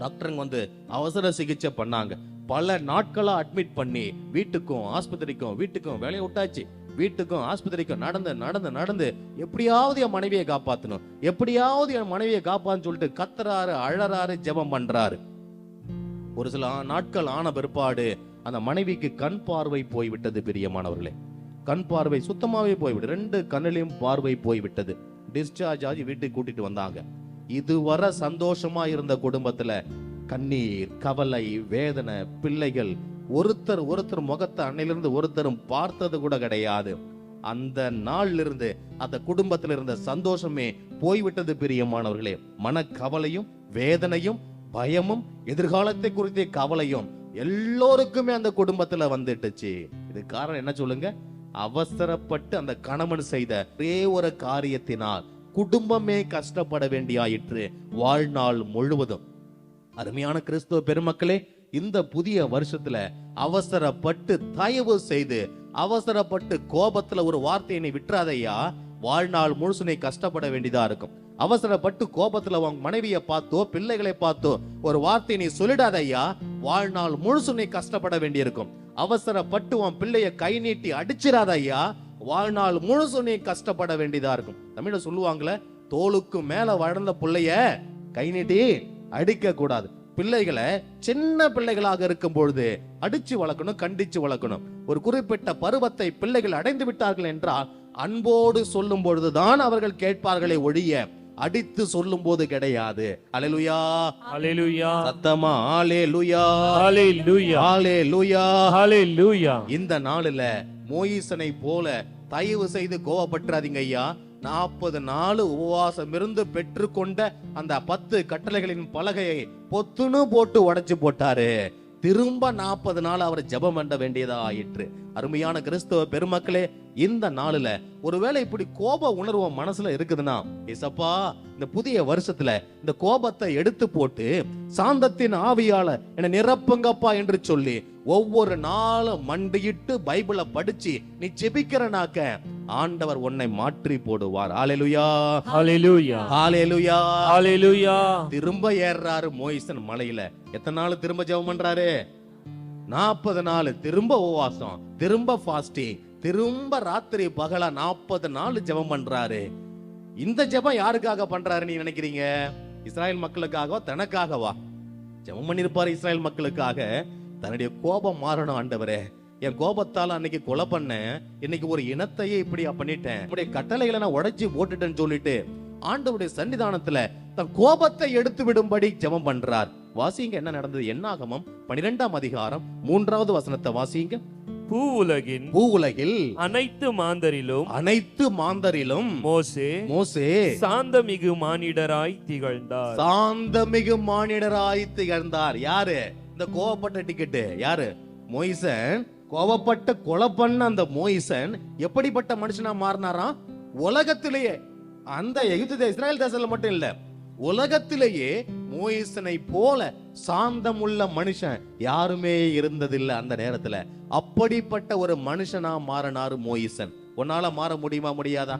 டாக்டருங்க வந்து அவசர சிகிச்சை பண்ணாங்க. பல நாட்களா அட்மிட் பண்ணி வீட்டுக்கும் ஆஸ்பத்திரிக்கும் வேலையை விட்டாச்சு. வீட்டுக்கும் ஆஸ்பத்திரிக்கும் நடந்து எப்படியாவது என் மனைவியை காப்பாத்தணும், எப்படியாவது என் மனைவியை காப்பான்னு சொல்லிட்டு கத்துறாரு, அழறாரு, ஜெபம் பண்றாரு. ஒரு சில நாட்கள் ஆன பிற்பாடு அந்த மனைவிக்கு கண் பார்வை போய்விட்டது. பிரியமானவர்களே, கண் பார்வை சுத்தமாவே போய்விட்டது. 2 கண்ணிலையும் பார்வை போய்விட்டது. டிஸ்சார்ஜ் ஆகி வீட்டுக்கு கூட்டிட்டு வந்தாங்க. இதுவரை சந்தோஷமா இருந்த குடும்பத்துல கண்ணீர், கவலை, வேதனை, பிள்ளைகள், ஒருத்தர் முகத்தை அன்னையிலிருந்து ஒருத்தரும் பார்த்தது கூட கிடையாது. அந்த நாள்ல இருந்து அந்த குடும்பத்தில் இருந்த சந்தோஷமே போய்விட்டது. பிரியமானவர்களே, மனக்கவலையும் வேதனையும் பயமும் எதிர்காலத்தை குறித்த கவலையும் எல்லோருக்குமே அந்த குடும்பத்துல வந்துட்டுச்சு. இது காரணம் என்ன சொல்லுங்க? அவசரப்பட்டு அந்த கணவன் செய்த ஒரே ஒரு காரியத்தினால் குடும்பமே கஷ்டப்பட வேண்டியாயிற்று வாழ்நாள் முழுவதும். அருமையான கிறிஸ்துவ பெருமக்களே, இந்த புதிய வருஷத்துல அவசரப்பட்டு, தயவு செய்து அவசரப்பட்டு கோபத்துல ஒரு வார்த்தையை நீ விட்டுறாதையா, வாழ்நாள் முழுசு நீ கஷ்டப்பட வேண்டியதா இருக்கும். அவசரப்பட்டு கோபத்துல உன் மனைவியை பார்த்தோ பிள்ளைகளை பார்த்தோ ஒரு வார்த்தையை நீ சொல்லிடாதையா, வாழ்நாள் முழுசு நீ கஷ்டப்பட வேண்டியிருக்கும். அவசரப்பட்டு உன் பிள்ளைய கை நீட்டி அடிச்சிடாதையா, வாழ்நாள் முழுசு நீ கஷ்டப்பட வேண்டியதா இருக்கும். தமிழ சொல்லுவாங்களே, தோளுக்கு மேல வளர்ந்த பிள்ளைய கை நீட்டி அடிக்க கூடாது. பிள்ளைகளை சின்ன பிள்ளைகளாக இருக்கும் பொழுது அடிச்சு வளர்க்கணும், கண்டிச்சு வளர்க்கணும். ஒரு குறிப்பிட்ட பருவத்தை பிள்ளைகள் அடைந்து விட்டார்கள் என்றால் அன்போடு சொல்லும் பொழுதுதான் அவர்கள் கேட்பார்களே ஒழிய அடித்து சொல்லும் போது கிடையாது. அல்லேலூயா, அல்லேலூயா, சத்தமா அல்லேலூயா, அல்லேலூயா, அல்லேலூயா, அல்லேலூயா. இந்த நாளில மோயிசனை போல தயவு செய்து கோவப்பட்டுறாதீங்க ஐயா. 40 நாள் உபவாசம் இருந்து பெற்றுக்கொண்ட அந்த 10 கட்டளைகளின் பலகையை பொத்துன்னு போட்டு உடைச்சு போட்டாரு. திரும்ப 40 நாள் அவர் ஜெபம் பண்ண வேண்டியதா ஆயிற்று. அருமையான கிறிஸ்தவ பெருமக்களே, இந்த நாளில ஒருவேளை இப்படி கோப உணர்வு மனசுல இருக்குதுன்னா, ஏசப்பா இந்த புதிய வருஷத்துல இந்த கோபத்தை எடுத்து போட்டு சாந்தத்தின் ஆவியால என்ன நிரப்புங்கப்பா என்று சொல்லி ஒவ்வொரு நாளும் மண்டியிட்டு பைபிளை படிச்சு நீ ஜெபிக்கிறனாக்க ஆண்டவர் உன்னை மாற்றி போடுவார். ஹல்லேலூயா, ஹல்லேலூயா, ஹல்லேலூயா, ஹல்லேலூயா. திரும்ப ஏறாரு மோயிசன் மலையில. எத்தனை நாள் திரும்ப ஜெபம் பண்றாரு? 40 நாள். திரும்ப உபவாசம், திரும்ப ஃபாஸ்டிங், திரும்ப ராத்திரி பகலா 40 நாள் ஜெபம் பண்றாரு. இந்த ஜெபம் யாருக்காக பண்றாரு நீ நினைக்கிறீங்க? இஸ்ராயல் மக்களுக்காகவா, தனக்காகவா? ஜெபம் பண்ணிருப்பாரு இஸ்ராயல் மக்களுக்காக. தன்னுடைய கோபம் மாறணும். ஆண்டவரே, என் கோபத்தால அன்னைக்கு கொலை பண்ண, இன்னைக்கு ஒரு இனத்தையே இப்படி பண்ணிட்டேன், உடைய கட்டளைகளை நான் உடைச்சு போட்டுட்டேன்னு சொல்லிட்டு ஆண்டவருடைய சன்னிதானத்துல தன் கோபத்தை எடுத்து விடும்படி ஜெபம் பண்றார். வாசிங்க என்ன நடந்தது. என்னாகமம் 12ஆம் அதிகாரம் 3வது வசனத்தை வாசிங்க. பூவுலகில் அனைத்து மாந்தரிலும் மோசே சாந்தமிகு மானிடராய் திகழ்ந்தார். யாரு இந்த கோபப்பட்ட டிக்கெட்? யாரு? மோயிசன். கோபப்பட்ட கொலை பண்ண அந்த மோயிசன் எப்படிப்பட்ட மனுஷனா மாறினாராம்? உலகத்திலேயே, அந்த எகிப்து இஸ்ரேல் தேசத்துல மட்டும் இல்ல, உலகத்திலேயே மோயிசனை போல சாந்தமுள்ள மனுஷன் யாருமே இருந்ததில்லை அந்த நேரத்துல. அப்படிப்பட்ட ஒரு மனுஷனா மாறினாரு மோயிசன். உன்னால மாற முடியுமா? முடியாதா?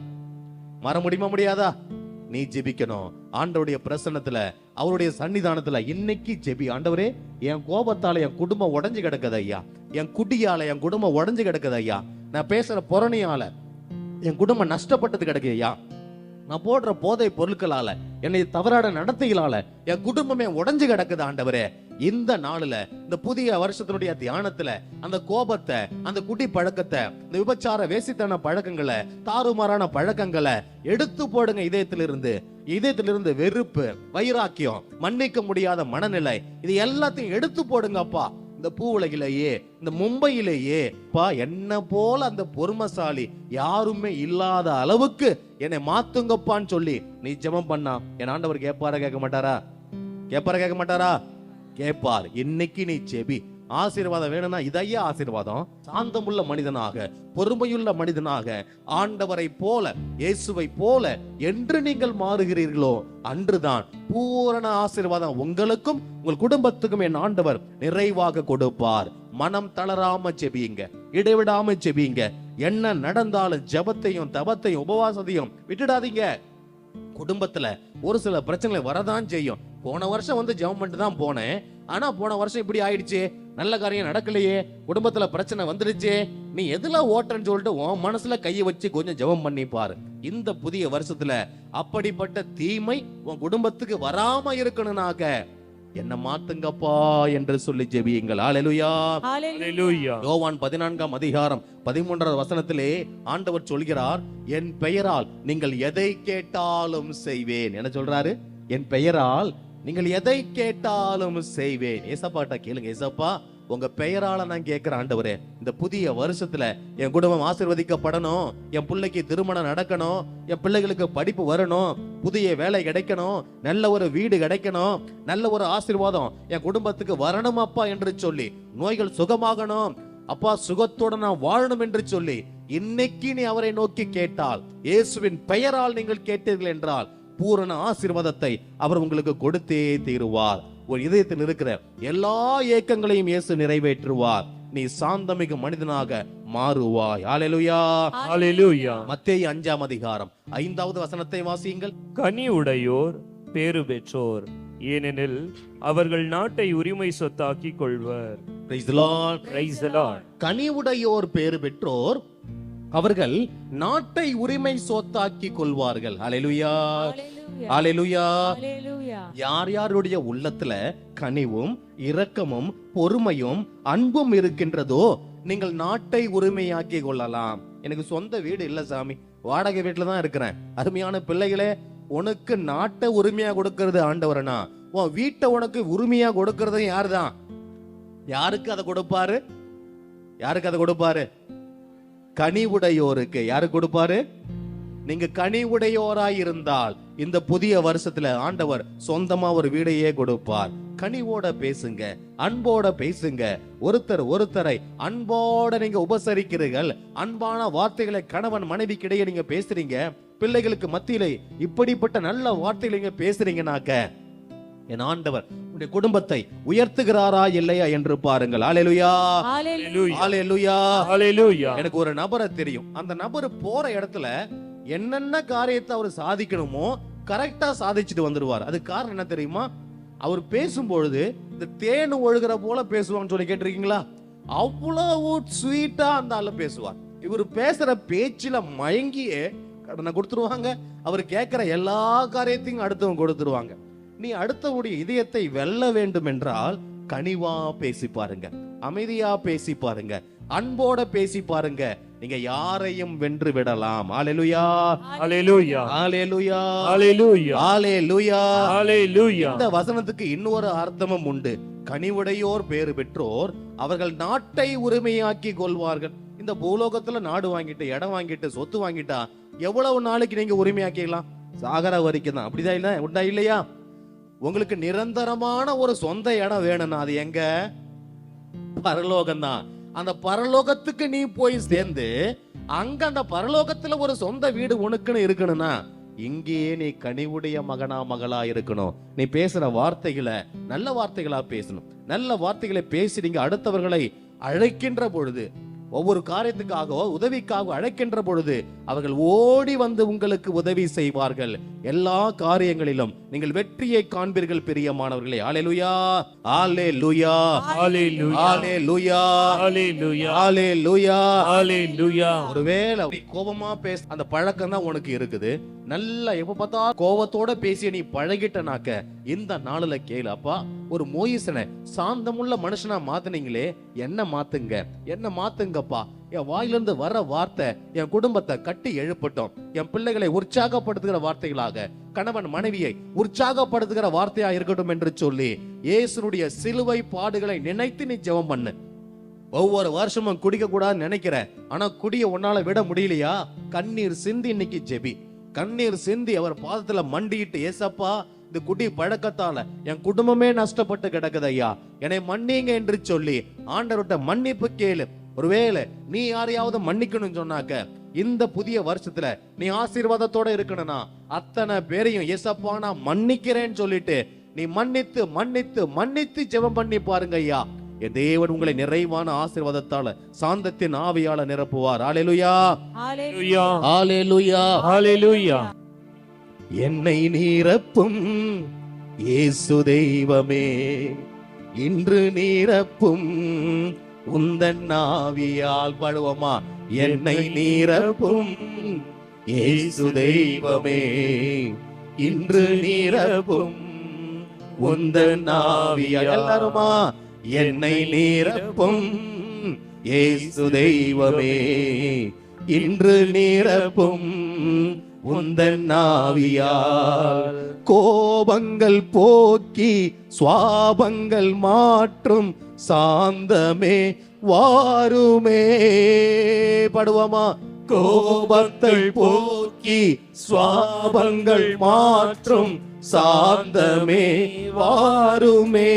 நீ ஜெபிக்கணும். ஆண்டவருடைய பிரசன்னத்துல, அவருடைய சன்னிதானத்துல இன்னைக்கு ஜெபி. ஆண்டவரே, என் கோபத்தால என் குடும்பம் உடைஞ்சு கிடக்குது ஐயா, என் குடியால என் குடும்பம் உடைஞ்சு கிடக்குது ஐயா, நான் பேசுற புறணியால என் குடும்பம் நஷ்டப்பட்டது கிடக்கு ஐயா, நான் போடுற போதை பொருட்களால, என்னை தவறான நடத்தைகளால என் குடும்பமே உடைஞ்சு கிடக்குது ஆண்டவரே. இந்த நாளுல, இந்த புதிய வருஷத்தினுடைய தியானத்துல அந்த கோபத்தை, அந்த குடி பழக்கத்தை, இந்த விபச்சார வேசித்தன பழக்கங்களை, தாறுமாறான பழக்கங்களை எடுத்து போடுங்க. இதயத்திலிருந்து வெறுப்பு, வைராக்கியம், மன்னிக்க முடியாத மனநிலை, இது எல்லாத்தையும் எடுத்து போடுங்க அப்பா. இந்த பூவுலகிலேயே, இந்த மும்பையிலேயே பா, என்ன போல அந்த பொறுமைசாலி யாருமே இல்லாத அளவுக்கு என்னை மாத்துங்கப்பான்னு சொல்லி நீ ஜெபம் பண்ணா என் ஆண்டவர் கேட்பாரா கேட்க மாட்டாரா? கேட்பார். இன்னைக்கு நீ ஜெபி. ஆசீர்வாதம் வேணும்னா இதையா ஆசீர்வாதம். சாந்தமுள்ள மனிதனாக, பொறுமையுள்ள மனிதனாக, ஆண்டவரை போல, இயேசுவை போல என்று நீங்கள் மாறுகிறீர்களோ அன்றுதான் பூரண ஆசீர்வாதம் உங்களுக்கும் உங்கள் குடும்பத்துக்கும் என் ஆண்டவர் நிறைவாக கொடுப்பார். மனம் தளராம ஜெபியுங்க, இடைவிடாம ஜெபியுங்க. என்ன நடந்தாலும் ஜெபத்தையும் தபத்தையும் உபவாசத்தையும் விட்டுடாதீங்க. குடும்பத்துல ஒரு சில பிரச்சனைகள் வரதான் செய்யும். போன வருஷம் ஜெபம் பண்ணிட்டு தான் போனேன், ஆனா போன வருஷம் இப்படி ஆயிடுச்சு, நல்ல காரியம் நடக்கலையே, குடும்பத்துல பிரச்சனை வந்துடுச்சு, நீ எதுல ஓட்டன்னு சொல்லிட்டு உன் மனசுல கையை வச்சு கொஞ்சம் ஜெபம் பண்ணி பாரு. இந்த புதிய வருஷத்துல அப்படிப்பட்ட தீமை உன் குடும்பத்துக்கு வராம இருக்கணும்னாக்க என்ன மாத்துங்கப்பா என்று சொல்லி ஜெபியுங்கள். ஹல்லேலூயா, ஹல்லேலூயா. யோவான் 14ஆம் அதிகாரம் 13வது வசனத்திலே ஆண்டவர் சொல்கிறார், என் பெயரால் நீங்கள் எதை கேட்டாலும் செய்வேன். என்ன சொல்றாரு? என் பெயரால் நீங்கள் எதை கேட்டாலும் செய்வேன். ஏசப்பாட்ட கேளுங்க, ஏசப்பா உங்க பெயரால நான் கேட்கிறேன் ஆண்டவரே, இந்த புதிய வருஷத்துல என் குடும்பம் ஆசீர்வதிக்கப்படணும், என் பிள்ளைக்கு திருமணம் நடக்கணும், என் பிள்ளைகளுக்கு படிப்பு வரணும், புதிய வேலை கிடைக்கணும், நல்ல ஒரு வீடு கிடைக்கணும், நல்ல ஒரு ஆசீர்வாதம் என் குடும்பத்துக்கு வரணும் அப்பா என்று சொல்லி, நோய்கள் சுகமாகணும் அப்பா, சுகத்தோட நான் வாழணும் என்று சொல்லி இன்னைக்கு நீ அவரை நோக்கி கேட்டால், இயேசுவின் பெயரால் நீங்கள் கேட்டீர்கள் என்றால் பூரண ஆசீர்வாதத்தை அவர் உங்களுக்கு கொடுத்தே தீருவார். ஒரு இதயத்தில் இருக்கிற எல்லா ஏக்கங்களையும் இயேசு நிறைவேற்றுவார். நீ சாந்தமிகு மனிதனாக மாறுவாய். ஹல்லேலூயா, ஹல்லேலூயா. மத்தேயு 5ஆம் அதிகாரம் 5வது வசனத்தை வாசியுங்கள். கனி உடையோர் பேறு பெற்றோர், ஏனெனில் அவர்கள் நாட்டை உரிமை சொத்தாக்கி கொள்வர். Praise the Lord, praise the Lord. கனி உடையோர் பேறு பெற்றோர், அவர்கள் நாட்டை உரிமை சொத்தாக்கி கொள்வார்கள். ஹல்லேலூயா, ஹல்லேலூயா. யார் யாருடைய உள்ளத்துல கனிவும் இரக்கமும் பொறுமையும் அன்பும் இருக்கின்றதோ நீங்கள் நாட்டை உரிமையாக்கி கொள்ளலாம். எனக்கு சொந்த வீடு இல்ல சாமி, வாடகை வீட்டுல தான் இருக்கிறேன். அருமையான பிள்ளைகளே, உனக்கு நாட்டை உரிமையா கொடுக்கிறது ஆண்டவரனா, உன் வீட்டை உனக்கு உரிமையா கொடுக்கிறது யாருதான்? யாருக்கு அதை கொடுப்பாரு? யாருக்கு அதை கொடுப்பாரு? கனி உடையோருக்கு. யாரு கொடுப்பாரு? நீங்க கனி உடையோராய் இருந்தால் இந்த புதிய வருஷத்துல ஆண்டவர் சொந்தமா ஒரு வீடையே கொடுப்பார். கனிவோட பேசுங்க, அன்போட பேசுங்க. ஒருத்தரை அன்போட நீங்க உபசரிக்கிறீர்கள். அன்பான வார்த்தைகளை கணவன் மனைவிக்கு இடையே நீங்க பேசுறீங்க. பிள்ளைகளுக்கு மத்தியிலே இப்படிப்பட்ட நல்ல வார்த்தைகளை நீங்க பேசுறீங்கனாக்க என் ஆண்டவர் உங்களுடைய குடும்பத்தை உயர்த்துகிறாரா இல்லையா என்று பாருங்கள். ஹல்லேலூயா, ஹல்லேலூயா, ஹல்லேலூயா. எனக்கு ஒரு நபரை தெரியும். அந்த நபர் போற இடத்துல என்னென்ன காரியத்தை அவர் சாதிக்கணுமோ கரெக்டா சாதிச்சுட்டு வந்துருவார். அது காரணம் என்ன தெரியுமா? அவர் பேசும்பொழுது இந்த தேன் ஒழுகிற போல பேசுவான்னு சொல்லி கேட்டிருக்கீங்களா? அவ்வளவு ஸ்வீட்டா அந்த ஆளு பேசுவார். இவர் பேசுற பேச்சுல மயங்கியே கடனை கொடுத்துருவாங்க. அவர் கேட்கிற எல்லா காரியத்தையும் அடுத்தவங்க கொடுத்துருவாங்க. நீ அடுத்தவுடைய இதயத்தை வெல்ல வேண்டும் என்றால் கனிவா பேசி பாருங்க, அமைதியா பேசி பாருங்க, அன்போட பேசி பாருங்க. நீங்க யாரையும் வென்று விடலாம். ஹalleluya, ஹalleluya, ஹalleluya, ஹalleluya, ஹalleluya, ஹalleluya. இந்த வசனத்துக்கு இன்னொரு அர்த்தமும் உண்டு. கனிவுடையோர் பேறு பெற்றோர், அவர்கள் நாட்டை உரிமையாக்கி கொள்வார்கள். இந்த பூலோகத்துல நாடு வாங்கிட்டு, இடம் வாங்கிட்டு, சொத்து வாங்கிட்டா எவ்வளவு நாளைக்கு நீங்க உரிமையாக்கிக்கலாம்? சாகர வரைக்கும் தான். அப்படிதான் இல்ல, உண்டா இல்லையா? உங்களுக்கு நிரந்தரமான ஒரு சொந்த இடம் வேணும்னா அது எங்க? பரலோகம் தான். அந்த பரலோகத்துக்கு நீ போய் சேர்ந்து அங்க அந்த பரலோகத்துல ஒரு சொந்த வீடு உனக்குன்னு இருக்கணும்னா இங்கேயே நீ கனிவுடைய மகனா மகளா இருக்கணும். நீ பேசுற வார்த்தைகளை நல்ல வார்த்தைகளா பேசணும். நல்ல வார்த்தைகளை பேசி நீங்க அடுத்தவர்களை அழைக்கின்ற பொழுது, ஒவ்வொரு காரியத்துக்காக உதவிக்காக அழைக்கின்ற பொழுது அவர்கள் ஓடி வந்து உங்களுக்கு உதவி செய்வார்கள். எல்லா காரியங்களிலும் நீங்கள் வெற்றியை காண்பீர்கள் பிரியமானவர்களே. ஹalleluya, ஹalleluya, ஹalleluya, ஹalleluya, ஹalleluya, ஹalleluya, ஹalleluya. ஒருவேளை நீ கோபமா பேச அந்த பழக்கம் தான் உனக்கு இருக்குது, நல்லா எப்ப பார்த்தா கோபத்தோட பேசி நீ பழகிட்டனாக்க இந்த நாளுல கேளு, அப்பா ஒரு மோயிசனை சாந்தமுள்ள மனுஷனா மாத்துனீங்களே, என்ன மாத்துங்க, என்ன மாத்துங்கப்பா. என் வாயிலிருந்து வர வார்த்தை என் குடும்பத்தை கட்டி எழுப்பட்டும். என் பிள்ளைகளை உற்சாகப்படுத்துகிற வார்த்தைகளாக, கணவன் மனைவியை உற்சாகப்படுத்துகிற வார்த்தையா இருக்கட்டும் என்று சொல்லி இயேசுனுடைய சிலுவை பாடுகளை நினைத்து நீ ஜெபம் பண்ணு. ஒவ்வொரு வருஷமும் குடிக்க கூடாதுன்னு நினைக்கிற, ஆனா குடிய உன்னால விட முடியலையா? கண்ணீர் சிந்தி இன்னைக்கு ஜெபி. கண்ணீர் சிந்தி அவர் பாதத்துல மண்டிட்டு, ஏசப்பா இந்த குடி பழக்கத்தால என் குடும்பமே நஷ்டப்பட்டு கிடக்குது ஐயா, என்னை மன்னிங்க என்று சொல்லி ஆண்டவர்கிட்ட மன்னிப்பு கேளு. ஒருவேளை நீ யாரையாவது மன்னிக்கணும்னு சொன்னாக்க இந்த புதிய வருஷத்துல நீ ஆசீர்வாதத்தோட இருக்கணும்னா அத்தனை பேரையும் ஏசப்பா நான் மன்னிக்கிறேன்னு சொல்லிட்டு நீ மன்னித்து மன்னித்து மன்னித்து ஜெபம் பண்ணி பாருங்க ஐயா. என் தேவன் உங்களை நிறைவான ஆசீர்வாதத்தால சாந்தத்தின் ஆவியால நிரப்புவார். ஹalleluya, ஹalleluya, ஹalleluya, ஹalleluya. என்னை நிரப்பும் இயேசு தெய்வமே, இன்று நிரப்பும் உந்தன் ஆவியால். பாடுவோமா? என்னை நிரப்பும் இயேசு தெய்வமே, இன்று நிரப்பும் உந்தன் ஆவியால். எல்லாருமா? என்னை நிரப்பும் இயேசு தெய்வமே, இன்று நிரப்பும் உந்தன் ஆவியால். கோபங்கள் போக்கி சுவாபங்கள் மாற்றும் சாந்தமே வாருமே. படுவோமா? கோபத்தை போக்கி சுவாபங்கள் மாற்றும் சாந்தமே வாருமே.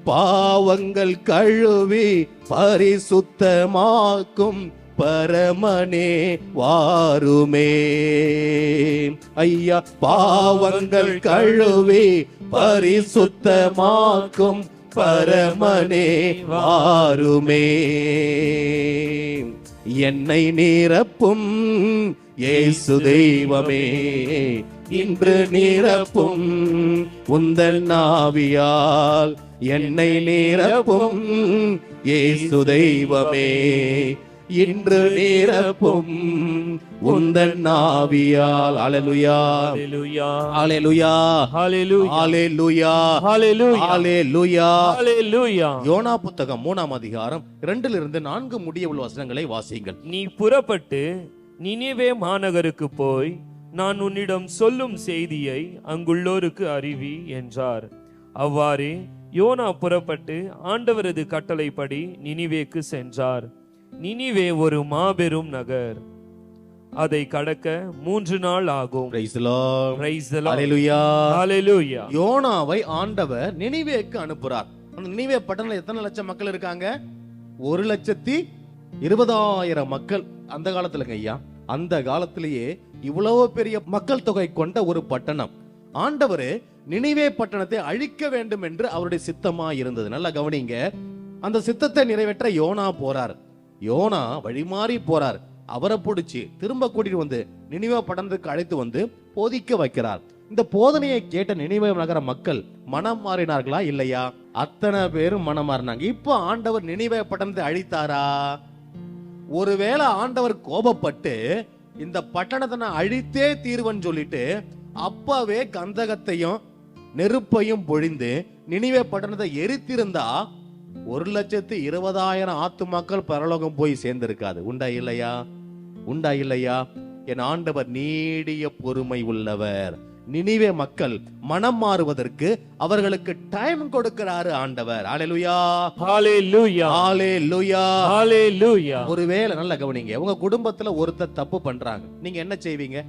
பாவங்கள் கழுவி பரிசுத்தமாக்கும் பரமனே வாருமே. ஐயா, பாவங்கள் கழுவி பரிசுத்தமாக்கும் பரமனே வாருமே. என்னை நிரப்பும் இயேசு தெய்வமே, இன்று நிரப்பும் உந்தன் ஆவியால். என்னை நிரப்பும் இயேசு தெய்வமே, இன்று நிரப்பும் உந்தன் ஆவியால். ஹalleluya, ஹalleluya, ஹalleluya, ஹalleluya, ஹalleluya, ஹalleluya, ஹalleluya, ஹalleluya. யோனா புத்தகம் 3ஆம் அதிகாரம் 2 4 முடிய உள்ள வசனங்களை வாசியுங்கள். நீ புறப்பட்டு நினிவே மாநகருக்கு போய் நான் உன்னிடம் சொல்லும் செய்தியை அங்குள்ளோருக்கு அறிவி என்றார். அவ்வாறே யோனா புறப்பட்டு ஆண்டவரது கட்டளைப்படி நினிவேக்கு சென்றார். நினிவே ஒரு மாபெரும் நகர், அதை கடக்க 3 நாள் ஆகும். Praise the Lord. Praise the Lord. Hallelujah. Hallelujah. யோனாவை ஆண்டவர் நினிவேக்கு அனுப்புறார். அந்த நினிவே பட்டணத்துல எத்தனை லட்சம் மக்கள் இருக்காங்க? 1,20,000 மக்கள். அந்த காலத்துலங்க ஐயா, அந்த காலத்திலேயே இவ்வளவு பெரிய மக்கள் தொகை கொண்ட ஒரு பட்டணம். ஆண்டவர் நினிவே பட்டணத்தை அழிக்க வேண்டும் என்று அவருடைய சித்தமா இருந்தது. நல்லா கவனிங்க. அந்த சித்தத்தை நிறைவேற்ற யோனா போறார். யோனா வழிமாறி போறார். அவரை பிடிச்சி திரும்ப கூட்டிட்டு வந்து நினிவே பட்டணத்துக்கு அழைத்து வந்து போதிக்க வைக்கிறார். இந்த போதனையை கேட்ட நினிவே நகர மக்கள் மனம் மாறினார்களா? இல்லையா? அத்தனை பேரும் மனம் மாறினாங்க. இப்போ ஆண்டவர் நினிவே பட்டணத்தை அழித்தாரா? ஒருவேளை ஆண்டவர் கோபப்பட்டு இந்த பட்டணத்தை நான் அழித்தே தீர்வன்னு சொல்லிட்டு அப்பவே கந்தகத்தையும் நெருப்பையும் பொழிந்து நினிவே பட்டணத்தை எரித்திருந்தா 1,20,000 ஆத்துமாக்கள் பரலோகம் போய் சேர்ந்திருக்காது. உண்டா இல்லையா? உண்டா இல்லையா? என் ஆண்டவர் நீடிய பொறுமை உள்ளவர். நினிவே மக்கள் மனம் மாறுவதற்கு அவர்களுக்கு டைம் கொடுக்கிறாரு ஆண்டவர். ஹalleluya, ஹalleluya, ஹalleluya, ஹalleluya. ஒருவேளை நல்ல கவனிங்க, உங்க குடும்பத்துல ஒருத்தர் தப்பு பண்றாங்க, நீங்க என்ன செய்வீங்க?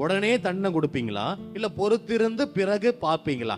உடனே தண்டனை கொடுப்பீங்களா இல்ல பொறுத்திருந்து பிறகு பாப்பீங்களா?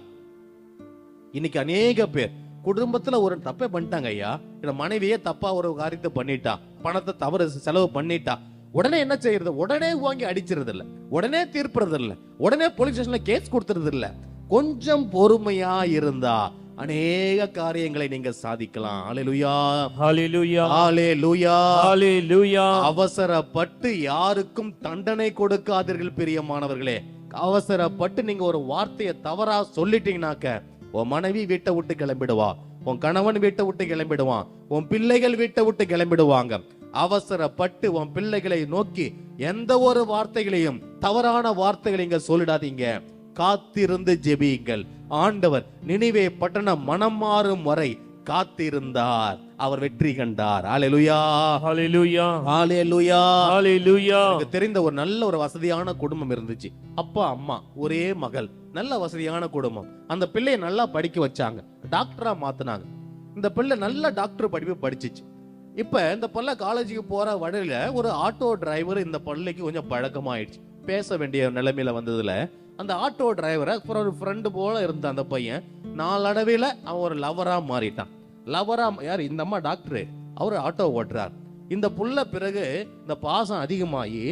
இன்னைக்கு அநேக பேர் குடும்பத்துல ஒரு தப்பே பண்ணிட்டாங்க ஐயா, இல்ல மனைவியே தப்பா ஒரு காரியத்தை பண்ணிட்டா, பணத்தை தவறு செலவு பண்ணிட்டா, உடனே என்ன செய்யறது? உடனே வாங்கி அடிச்சிருது இல்ல, உடனே தீர்ப்புறது இல்ல, உடனே போலீஸ் ஸ்டேஷன்ல கேஸ் கொடுத்துறது இல்ல. கொஞ்சம் பொறுமையா இருந்தா அநேக காரியங்களை நீங்க சாதிக்கலாம். ஹalleluya, ஹalleluya, ஹalleluya, ஹalleluya. அவசரப்பட்டு யாருக்கும் தண்டனை கொடுக்காதீர்கள் பிரியமானவர்களே. அவசரப்பட்டு நீங்க ஒரு வார்த்தையை தவறா சொல்லிட்டீங்கன்னாக்க உன் மனைவி வீட்டை விட்டு கிளம்பிடுவா, உன் கணவன் வீட்டை விட்டு கிளம்பிடுவான், உன் பிள்ளைகள் வீட்டை விட்டு கிளம்பிடுவாங்க. அவசரப்பட்டு உன் பிள்ளைகளை நோக்கி எந்த ஒரு வார்த்தைகளையும் தவறான வார்த்தைகளை இங்க சொல்லிடாதீங்க. காத்திருந்து ஜெபியுங்கள். ஆண்டவர் நினிவே பட்டணம் மனம் மாறும் வரை காத்திருந்தார், அவர் வெற்றி கண்டார். ஹalleluya, ஹalleluya, ஹalleluya, ஹalleluya. எனக்கு தெரிந்த ஒரு நல்ல ஒரு வசதியான குடும்பம் இருந்துச்சு. அப்பா அம்மா ஒரே மகள், நல்ல வசதியான குடும்பம். அந்த பிள்ளையை நல்லா படிக்க வச்சாங்க, டாக்டரா மாத்தினாங்க. இந்த பிள்ளை நல்ல டாக்டர் படிப்பு படிச்சிச்சு. இப்ப இந்த பிள்ளை காலேஜுக்கு போற வழியில ஒரு ஆட்டோ டிரைவர் இந்த பிள்ளைக்கு கொஞ்சம் பழக்கமாயிடுச்சு. பேச வேண்டிய நிலைமையில வந்ததுல அந்த ஆட்டோ டிரைவரை ஒரு ஃப்ரெண்டு போல இருந்த அந்த பையன் நாளடைவில் அவன் ஒரு லவரா மாறிட்டான். லவரா யார்? இந்த அம்மா டாக்டரு, அவரு ஆட்டோ ஓட்டுறார். இந்த புள்ள பிறகு இந்த பாசம் அதிகமாகி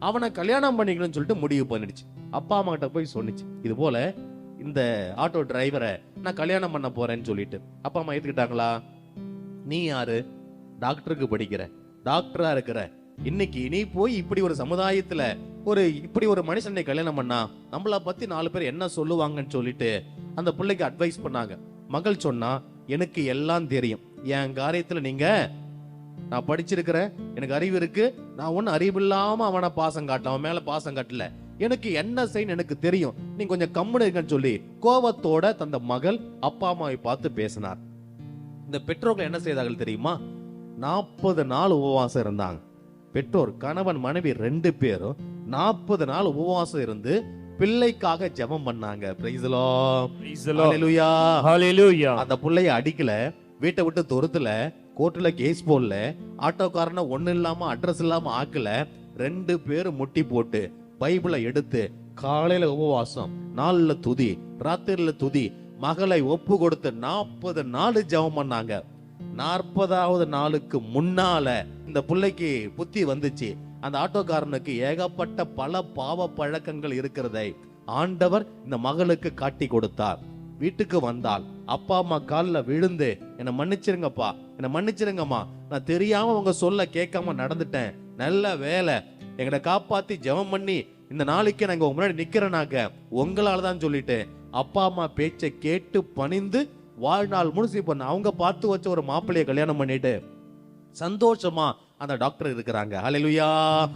அவனை கல்யாணம் பண்ணிக்கணும்னு சொல்லிட்டு முடிவு பண்ணிடுச்சு. அப்பா அம்மா கிட்ட போய் சொன்னிச்சு, இது போல இந்த ஆட்டோ டிரைவரை நான் கல்யாணம் பண்ண போறேன்னு சொல்லிட்டு. அப்பா அம்மா ஏத்துக்கிட்டாங்களா? நீ யாரு? டாக்டருக்கு படிக்கிற, டாக்டரா இருக்கிற, இன்னைக்கு நீ போய் இப்படி ஒரு சமுதாயத்துல இப்படி ஒரு மனுஷனை கல்யாணம் பண்ணா நம்மள பத்தி 4 பேர் என்ன சொல்லுவாங்கன்னு சொல்லிட்டு அந்த பிள்ளைக்கு அட்வைஸ் பண்ணாங்க. மகள் சொன்னா, எனக்கு எல்லாம் தெரியும், என் காரியத்துல நீங்க, நான் படிச்சிருக்கிறேன், எனக்கு அறிவு இருக்கு, நான் ஒன்னும் அறிவு இல்லாம அவனை பாசம் காட்டல, அவன் மேல பாசம் காட்டல, எனக்கு என்ன செய்யணும் எனக்கு தெரியும், நீ கொஞ்சம் கம்முன்னு இருக்கன்னு சொல்லி கோபத்தோட தந்த மகள் அப்பா அம்மாவை பார்த்து பேசினார். இந்த பெற்றோர்கள் என்ன செய்தார்கள் தெரியுமா? 40 நாள் உபவாசம் இருந்தாங்க. பெற்றோர் கணவன் மனைவி 2 பேரும் 40 நாள் உபவாசம் இருந்து பிள்ளைக்காக ஜெபம் பண்ணாங்க. Price the Lord, Praise the Lord. ஹalleluya, ஹalleluya. அந்த புள்ளைய அடிக்கல, வீட்டை விட்டு துரத்துல, கோர்ட்ல கேஸ் போடல, ஆட்டோக்காரனை ஒண்ணு இல்லாம அட்ரஸ் இல்லாம ஆக்கல. 2 பேரும் முட்டி போட்டு பைபிளை எடுத்து காலையில உபவாசம், நாள்ல துதி, ராத்திரில துதி, மகளை ஒப்பு கொடுத்து 40 நாள் ஜெபம் பண்ணாங்க. 40வது நாளுக்கு முன்னால இந்த பிள்ளைக்கு புத்தி வந்துச்சு. அந்த ஆட்டோக்காரனுக்கு ஏகப்பட்ட பல பாவ பழக்கங்கள் இருக்கிறதை ஆண்டவர் இந்த மகளுக்கு காட்டி கொடுத்தார். வீட்டுக்கு வந்தால் அப்பா அம்மா காலில் விழுந்து என்னை மன்னிச்சிருங்கப்பா, என்னை மன்னிச்சிருங்கம்மா, நான் தெரியாம உங்க சொல்ல கேட்காம நடந்துட்டேன், நல்ல வேலை, எங்களை காப்பாத்தி ஜெபம் பண்ணி இந்த நாளைக்கு நாங்க உங்க முன்னாடி நிக்கிறேனாக்க உங்களாலதான் சொல்லிட்டு அப்பா அம்மா பேச்சை கேட்டு பணிந்து வாழ்நாள் முழுசு இப்ப அவங்க பார்த்து வச்ச ஒரு மாப்பிள்ளைய கல்யாணம் பண்ணிட்டு சந்தோஷமா அந்த டாக்டர் இருக்கிறாங்க. ஹalleluya,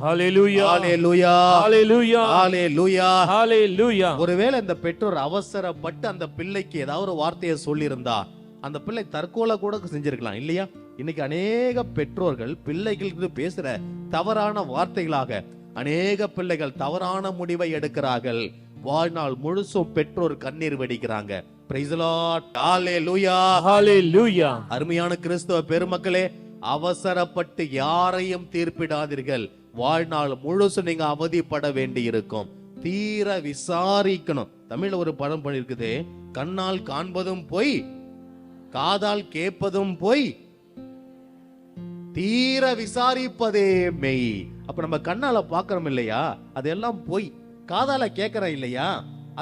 ஹalleluya, ஹalleluya, ஹalleluya, ஹalleluya, ஹalleluya. ஒருவேளை இந்த பெற்றோர் அவசரப்பட்டு அந்த பிள்ளைக்கு ஏதாவது ஒரு வார்த்தையை சொல்லி இருந்தா அந்த பிள்ளை தற்கொலை கூட செஞ்சிருக்கலாம் இல்லையா? இன்னைக்கு அநேக பெற்றோர்கள் பிள்ளைகளுக்கு பேசுற தவறான வார்த்தைகளாக அநேக பிள்ளைகள் தவறான முடிவை எடுக்கிறார்கள். வாழ்நாள் முழுசும் பெற்றோர் கண்ணீர் வெடிக்கிறாங்க. Praise the Lord, ஹalleluya, ஹalleluya. அருமையான கிறிஸ்தவ பெருமக்களே, அவசரப்பட்டு யாரையும் தீர்ப்பிடாதீர்கள். வாழ்நாள் முழுசு நீங்க அவதிப்பட வேண்டி இருக்கும். தீர விசாரிக்கணும். தமிழ்ல ஒரு படம் பண்ணிருக்குது, கண்ணால் காண்பதும் பொய், காதால் கேட்பதும் பொய், தீர விசாரிப்பதே மெய். அப்ப நம்ம கண்ணால பாக்குறோம் இல்லையா, அதெல்லாம் பொய். காதால கேட்கறோம் இல்லையா,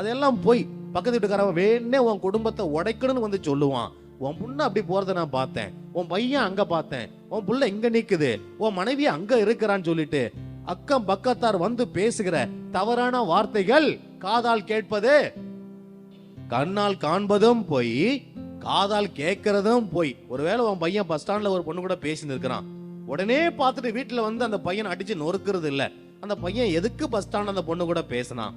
அதெல்லாம் பொய். பக்கத்து வீட்டுக்காரன் வேணே உன் குடும்பத்தை உடைக்கணும்னு வந்து சொல்லுவான். உன் புண்ண அப்படி போறத நான் பார்த்தேன், உன் பையன் அங்க பார்த்தேன், உன் புள்ள எங்க நிக்குது, உன் மனைவி அங்க இருக்கிறான்னு சொல்லிட்டு அக்கம் பக்கத்தார் வந்து பேசுகிற தவறான வார்த்தைகள் காதால் கேட்பது, கண்ணால் காண்பதும் போய், காதால் கேட்கறதும் போய். ஒருவேளை உன் பையன் பஸ் ஸ்டாண்ட்ல ஒரு பொண்ணு கூட பேசிட்டு இருக்கிறான், உடனே பார்த்துட்டு வீட்டுல வந்து அந்த பையன் அடிச்சு நொறுக்கிறது இல்ல. அந்த பையன் எதுக்கு பஸ் ஸ்டாண்ட் அந்த பொண்ணு கூட பேசினான்?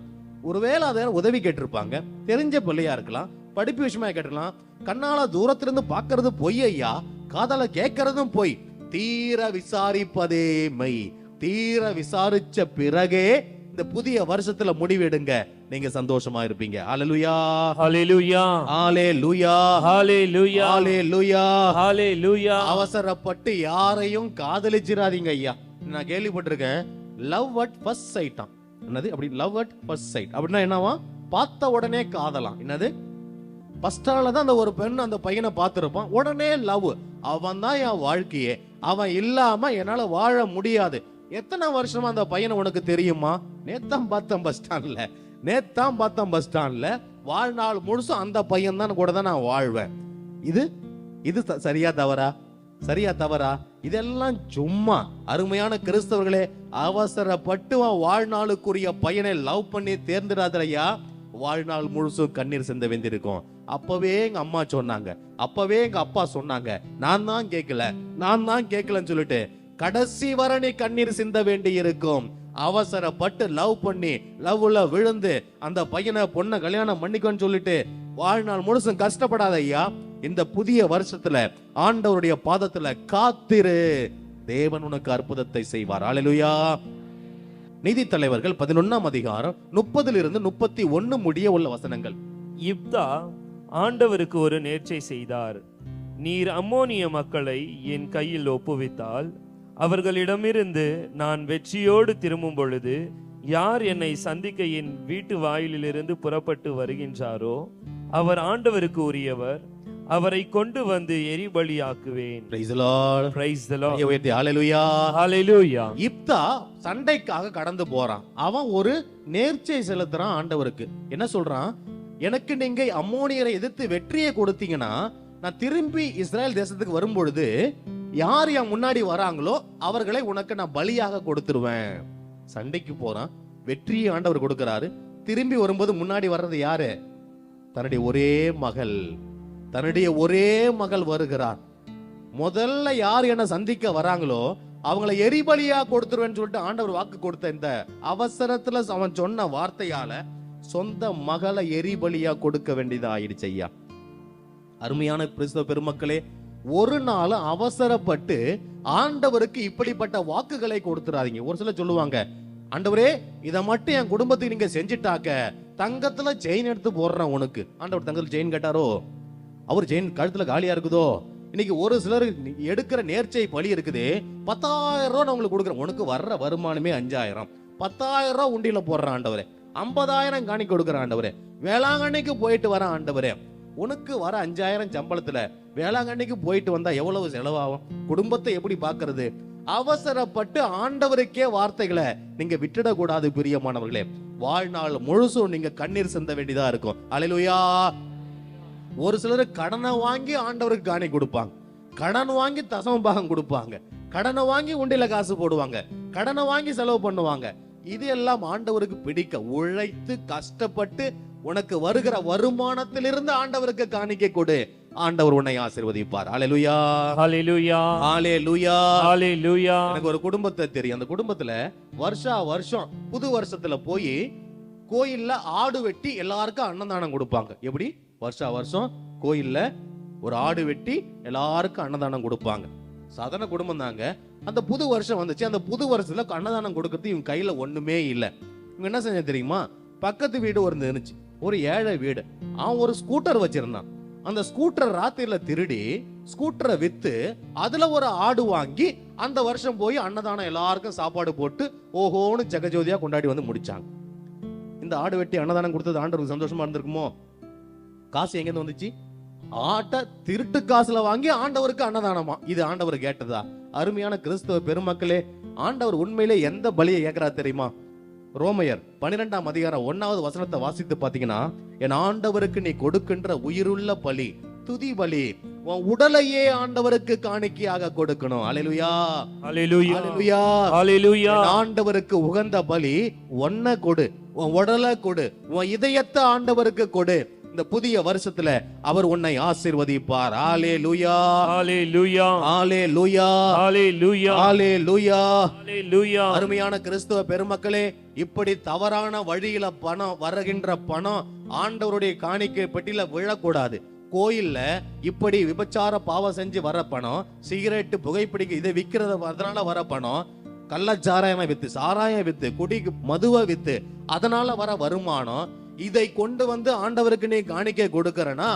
ஒருவேளை அதை உதவி கேட்டிருப்பாங்க, தெரிஞ்ச பிள்ளையா இருக்கலாம், படிப்பு விஷயமா கேட்டுக்கலாம். கண்ணால தூரத்துல இருந்து பாக்குறது பொய் ஐயா, காதால கேட்கறதும் பொய். தீர விசாரிப்பதே மெய். தீர விசாரிச்ச பிறகே இந்த புதிய வருஷத்துல முடிவெடுங்க, நீங்க சந்தோஷமா இருப்பீங்க. ஹalleluya, ஹalleluya, ஹalleluya, ஹalleluya, ஹalleluya, ஹalleluya. அவசரப்பட்டு யாரையும் காதலிச்சிராதீங்க ஐயா. நான் கேள்விப்பட்டிருக்கேன், லவ் அட் ஃபர்ஸ்ட் சைட். என்னது அப்படி லவ் அட் ஃபர்ஸ்ட் சைட் அப்படின்னா என்னவா? பார்த்த உடனே காதலாம். என்னது? ஃபர்ஸ்டால தான் அந்த ஒரு பெண் அந்த பையனை பார்த்திருப்பான், உடனே லவ். அவன் தான் என் வாழ்க்கையே, அவன் இல்லாம என்னால வாழ முடியாது. எத்தனை வருஷமா அந்த பையனை உனக்கு தெரியுமா? நேத்தான் பார்த்தேன் பஸ் ஸ்டாண்ட்ல, நேத்தான் பார்த்தேன் பஸ் ஸ்டாண்ட்ல. வாழ்நாள் முழுசும் அந்த பையன் தான் கூட தான் நான் வாழ்வேன். இது இது சரியா தவறா? சரியா தவறா? இதெல்லாம் சும்மா. அருமையான கிறிஸ்தவர்களே, அவசரப்பட்டு வாழ்நாளுக்குரிய பையனை லவ் பண்ணி தேர்ந்தெடுறாதையா, வாழ்நாள் முழுசும் கண்ணீர் சிந்த வேண்டியிருக்கும். அப்பவே எங்க அம்மா சொன்னாங்க, அப்பவே எங்க அப்பா சொன்னாங்க, நான் தான் கேட்கலன்னு சொல்லிட்டு கடைசி வரை நீ கண்ணீர் சிந்த வேண்டி இருக்கும். அவசரப்பட்டு லவ் பண்ணி லவ்ல விழுந்து அந்த பையனை பொண்ணை கல்யாணம் பண்ணிக்கோன்னு சொல்லிட்டு வாழ்நாள் முழுசும் கஷ்டப்படாத ஐயா. இந்த புதிய வருஷத்துல ஆண்டவருடைய பாதத்துல காத்திரு, தேவன் உனக்கு அற்புதத்தை செய்வார். ஹalleluya. நீதித்தலைவர்கள் 11ஆம் அதிகாரம் 30 - 31 முடிய உள்ள வசனங்கள். இப்தா ஆண்டவருக்கு ஒரு நேர்ச்சை செய்தார். நீர் அம்மோனிய மக்களை என் கையில் ஒப்புவித்தால் அவர்களிடமிருந்து நான் வெற்றியோடு திரும்பும் பொழுது யார் என்னை சந்திக்க என் வீட்டு வாயிலிருந்து புறப்பட்டு வருகின்றாரோ அவர் ஆண்டவருக்கு உரியவர், அவரை கொண்டு வந்து எரிபலியாக்குவேன். Praise the Lord. Praise the Lord. உயர்த்தி ஹalleluya. Hallelujah. இப்தா சண்டைக்காக கடந்து போறான். அவன் ஒரு நேர்ச்சை செலுத்துறான் ஆண்டவருக்கு. என்ன சொல்றான்? எனக்கு நீங்க அம்மோனியரை எதிர்த்து வெற்றியை கொடுத்தீங்கன்னா நான் திரும்பி இஸ்ரேல் தேசத்துக்கு வரும்பொழுது யார் என் முன்னாடி வராங்களோ அவர்களை உனக்கு நான் பலியாக கொடுத்துருவேன். சண்டைக்கு போறான், வெற்றியை ஆண்டவர் கொடுக்கிறாரு. திரும்பி வரும்போது முன்னாடி வர்றது யாரு? தன்னுடைய ஒரே மகள் வருகிறார். முதல்ல யார் என்ன சந்திக்க வராங்களோ அவங்களை எரிபலியா கொடுத்துருவேன்னு சொல்லிட்டு ஆண்டவர் வாக்கு கொடுத்த இந்த அவசரத்துல அவன் சொன்ன வார்த்தையால சொந்த மகளை எரிபலியா கொடுக்க வேண்டியதா ஆயிடுச்சு ஐயா. அருமையான கிறிஸ்தவ பெருமக்களே, ஒரு நாள் அவசரப்பட்டு ஆண்டவருக்கு இப்படிப்பட்ட வாக்குகளை கொடுத்துறாதீங்க. ஒரு சிலர் சொல்லுவாங்க, ஆண்டவரே இதை மட்டும் என் குடும்பத்துக்கு நீங்க செஞ்சுட்டாக்க தங்கத்துல செயின் எடுத்து போடுறேன் உனக்கு. ஆண்டவர் தங்கத்துல செயின் கேட்டாரோ? அவர் செயின் கழுத்துல காலியா இருக்குதோ? இன்னைக்கு ஒரு சிலர் எடுக்கிற நேர்ச்சை பலி இருக்குது, 10,000 ரூபா நான் உங்களுக்கு கொடுக்குறேன், உனக்கு வர்ற வருமானமே 5,000, 10,000 ரூபா உண்டியில போடுற ஆண்டவரே, 50,000 காணி கொடுக்குற ஆண்டவரே, வேளாங்கண்ணிக்கு போயிட்டு வர ஆண்டவரே, உனக்கு வர 5,000 சம்பளத்துல வேளாங்கண்ணிக்கு போயிட்டு வந்தா எவ்வளவு செலவாகும்? குடும்பத்தை எப்படி பாக்குறது? அவசரப்பட்டு ஆண்டவருக்கே வார்த்தைகளை நீங்க விட்டுடக்கூடாது பிரியமானவர்களே. வாழ்நாள் முழுசும் நீங்க கண்ணீர் சிந்த வேண்டியதா இருக்கும். அல்லேலூயா. ஒரு சிலர் கடனை வாங்கி ஆண்டவருக்கு காணி கொடுப்பாங்க, கடன் வாங்கி தசம பாகம் கொடுப்பாங்க, கடனை வாங்கி உண்டில காசு போடுவாங்க, கடனை வாங்கி செலவு பண்ணுவாங்க. இது எல்லாம் ஆண்டவருக்கு பிடிக்க. உழைத்து கஷ்டப்பட்டு உனக்கு வருகிற வருமானத்திலிருந்து ஆண்டவருக்கு காணிக்கை கொடு, ஆண்டவர் உன்னை ஆசீர்வதிப்பார். ஹalleluya, ஹalleluya, ஹalleluya, ஹalleluya. எனக்கு ஒரு குடும்பத்தை தெரியும். அந்த குடும்பத்துல வருஷம் புது வருஷத்துல போய் கோயில்ல ஆடு வெட்டி எல்லாருக்கும் அன்னதானம் கொடுப்பாங்க. எப்படி? வருஷம் கோயில்ல ஒரு ஆடு வெட்டி எல்லாருக்கும் அன்னதானம் கொடுப்பாங்க. சாதாரண குடும்பம் தாங்க. அந்த புது வருஷம் வந்துச்சு. அந்த புது வருஷத்துல அன்னதானம் கொடுக்கறது இவங்க கையில ஒண்ணுமே இல்லை. இவங்க என்ன செஞ்ச தெரியுமா? பக்கத்து வீடு ஒரு இருந்துச்சு, ஒரு ஏழை வீடு. அவன் ஒரு ஸ்கூட்டர் வச்சிருந்தான். அந்த ஸ்கூட்டர் ராத்திரில திருடி ஸ்கூட்டரை வித்து அதுல ஒரு ஆடு வாங்கி அந்த வருஷம் போய் அன்னதானம் எல்லாருக்கும் சாப்பாடு போட்டு ஓஹோன்னு ஜெகஜோதியா கொண்டாடி வந்து முடிச்சாங்க. இந்த ஆடு வெட்டி அன்னதானம் கொடுத்தது ஆண்டவருக்கு சந்தோஷமா இருந்திருக்குமோ? காசு எங்க இருந்து வந்துச்சு? ஆட்டை திருட்டு காசுல வாங்கி ஆண்டவருக்கு அன்னதானமா? இது ஆண்டவர் கேட்டதா? அருமையான கிறிஸ்தவ பெருமக்களே, ஆண்டவர் உண்மையிலே எந்த பலியை கேட்கிறா தெரியுமா? ரோமையர் 12ஆம் அதிகாரம் 1வது வசனத்தை வாசித்து பாத்தீங்கன்னா, என் ஆண்டவருக்கு நீ கொடுக்கின்ற உயிருள்ள பலி, துதி பலி, உன் உடலையே ஆண்டவருக்கு காணிக்கையாக கொடுக்கணும். அல்லேலூயா, ஹalleluya, அல்லேலூயா, ஹalleluya. ஆண்டவருக்கு உகந்த பலி ஒன்ன கொடு, உன் உடலை கொடு, உன் இதயத்தை ஆண்டவருக்கு கொடு. இந்த புதிய வருஷத்துல அவர் உன்னை ஆசீர்வதிப்பார். ஹalleluya, ஹalleluya, ஹalleluya, ஹalleluya, ஹalleluya. ஹalleluya. அருமையான கிறிஸ்துவ பெருமக்களே, இப்படி தவறான வழியில வருகின்ற பணம் ஆண்டவருடைய காணிக்கை பெட்டியில விழக்கூடாது. கோயில்ல இப்படி விபச்சார பாவம் செஞ்சு வர பணம், சிகரெட்டு புகைப்பிடிக்க இதை விற்கிறது அதனால வர பணம், கள்ளச்சாராயமா வித்து, சாராயம் வித்து, குடிக்கு மதுவை வித்து அதனால வர வருமானம், இதை கொண்டு வந்து ஆண்டவருக்கு நீ காணிக்கை கொடுக்கறனா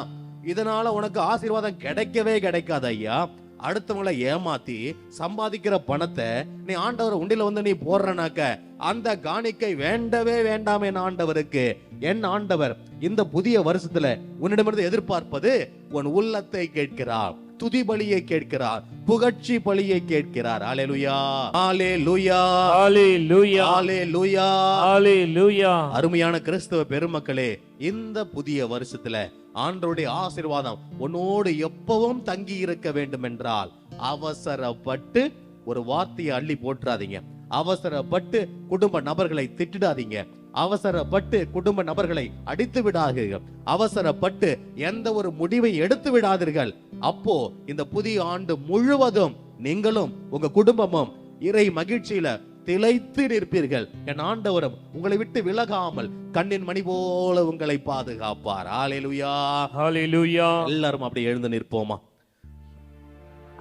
இதனால உனக்கு ஆசீர்வாதம் கிடைக்கவே கிடைக்காது ஐயா. அடுத்தவங்களை ஏமாத்தி சம்பாதிக்கிற பணத்தை நீ ஆண்டவர் உண்டில வந்து நீ போடுறனாக்க அந்த காணிக்கை வேண்டவே வேண்டாமே. ஆண்டவருக்கு என் ஆண்டவர் இந்த புதிய வருஷத்துல உன்னிடமிருந்து எதிர்பார்ப்பது உன் உள்ளத்தை கேட்கிறார், துதி பலியை கேட்கிறார், புகழ்ச்சி பலியை கேட்கிறார். ஹalleluya, ஹalleluya, ஹalleluya, ஹalleluya, ஹalleluya. அருமையான கிறிஸ்தவ பெருமக்களே, இந்த புதிய வருஷத்துல ஆண்டவருடைய ஆசீர்வாதம் உன்னோடு எப்பவும் தங்கி இருக்க வேண்டும் என்றால் அவசரப்பட்டு ஒரு வார்த்தையை அள்ளி போட்டுறாதீங்க, அவசரப்பட்டு குடும்ப நபர்களை திட்டிடாதீங்க, அவசரப்பட்டு குடும்ப நபர்களை அடித்து விடாதீர்கள், அவசரப்பட்டு எந்த ஒரு முடிவை எடுத்து விடாதீர்கள். அப்போ இந்த புதிய ஆண்டு முழுவதும் நீங்களும் உங்க குடும்பமும் இறை மகிழ்ச்சியில திளைத்து நிற்பீர்கள். என் ஆண்டவரும் உங்களை விட்டு விலகாமல் கண்ணின் மணி போல உங்களை பாதுகாப்பார். ஹalleluya, ஹalleluya. எல்லாரும் அப்படி எழுந்து நிற்போமா?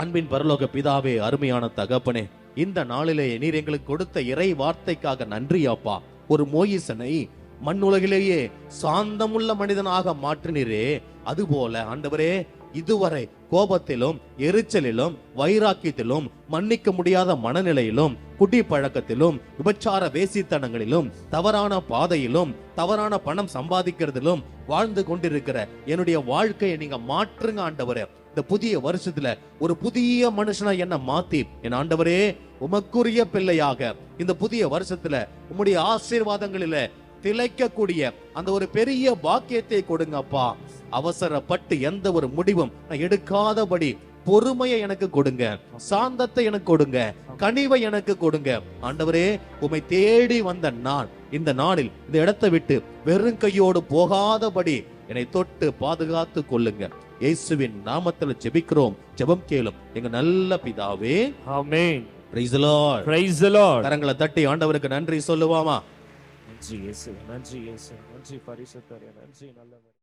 அன்பின் பரலோக பிதாவே, அருமையான தகப்பனே, இந்த நாளிலே நீர் எங்களுக்கு கொடுத்த இறை வார்த்தைக்காக நன்றி அப்பா. ஒரு மோயிசனை மண்ணுலகிலேயே சாந்தமுள்ள மனிதனாக மாற்றினீரே, அதுபோல ஆண்டவரே இதுவரை கோபத்திலும் எரிச்சலிலும் வைராக்கியத்திலும் மன்னிக்க முடியாத மனநிலையிலும் குடி பழக்கத்திலும் விபச்சார வேசித்தனங்களிலும் தவறான பாதையிலும் தவறான பணம் சம்பாதிக்கிறதிலும் வாழ்ந்து கொண்டிருக்கிற என்னுடைய வாழ்க்கையை நீங்க மாற்றுங்க ஆண்டவரே. இந்த புதிய வருஷத்துல ஒரு புதிய மனுஷனா என்ன மாத்தி என் ஆண்டவரே உமக்குரிய பிள்ளையாக இந்த புதிய வருஷத்துல உம்முடைய ஆசீர்வாதங்களில திளைக்கக்கூடிய அந்த ஒரு பெரிய பாக்கியத்தை கொடுங்கப்பா. அவசரப்பட்டு எந்த ஒரு முடிவும் நான் எடுக்காதபடி பொறுமையை எனக்கு கொடுங்க, சாந்தத்தை எனக்கு கொடுங்க, கனிவை எனக்கு கொடுங்க ஆண்டவரே. உம்மை தேடி வந்த நான் இந்த நாளில் இந்த இடத்தை விட்டு வெறும் கையோடு போகாதபடி என்னை தொட்டு பாதுகாத்து கொள்ளுங்க. இயேசுவின் நாமத்தில் ஜெபிக்கிறோம், ஜெபம் கேளும் எங்க நல்ல பிதாவே, ஆமென். Praise the Lord, praise the Lord. கரங்களை தட்டி ஆண்டவருக்கு நன்றி சொல்லுவாமா? நன்றி இயேசு, நன்றி இயேசு, நன்றி பரிசுத்தரே, நன்றி நல்லவர்.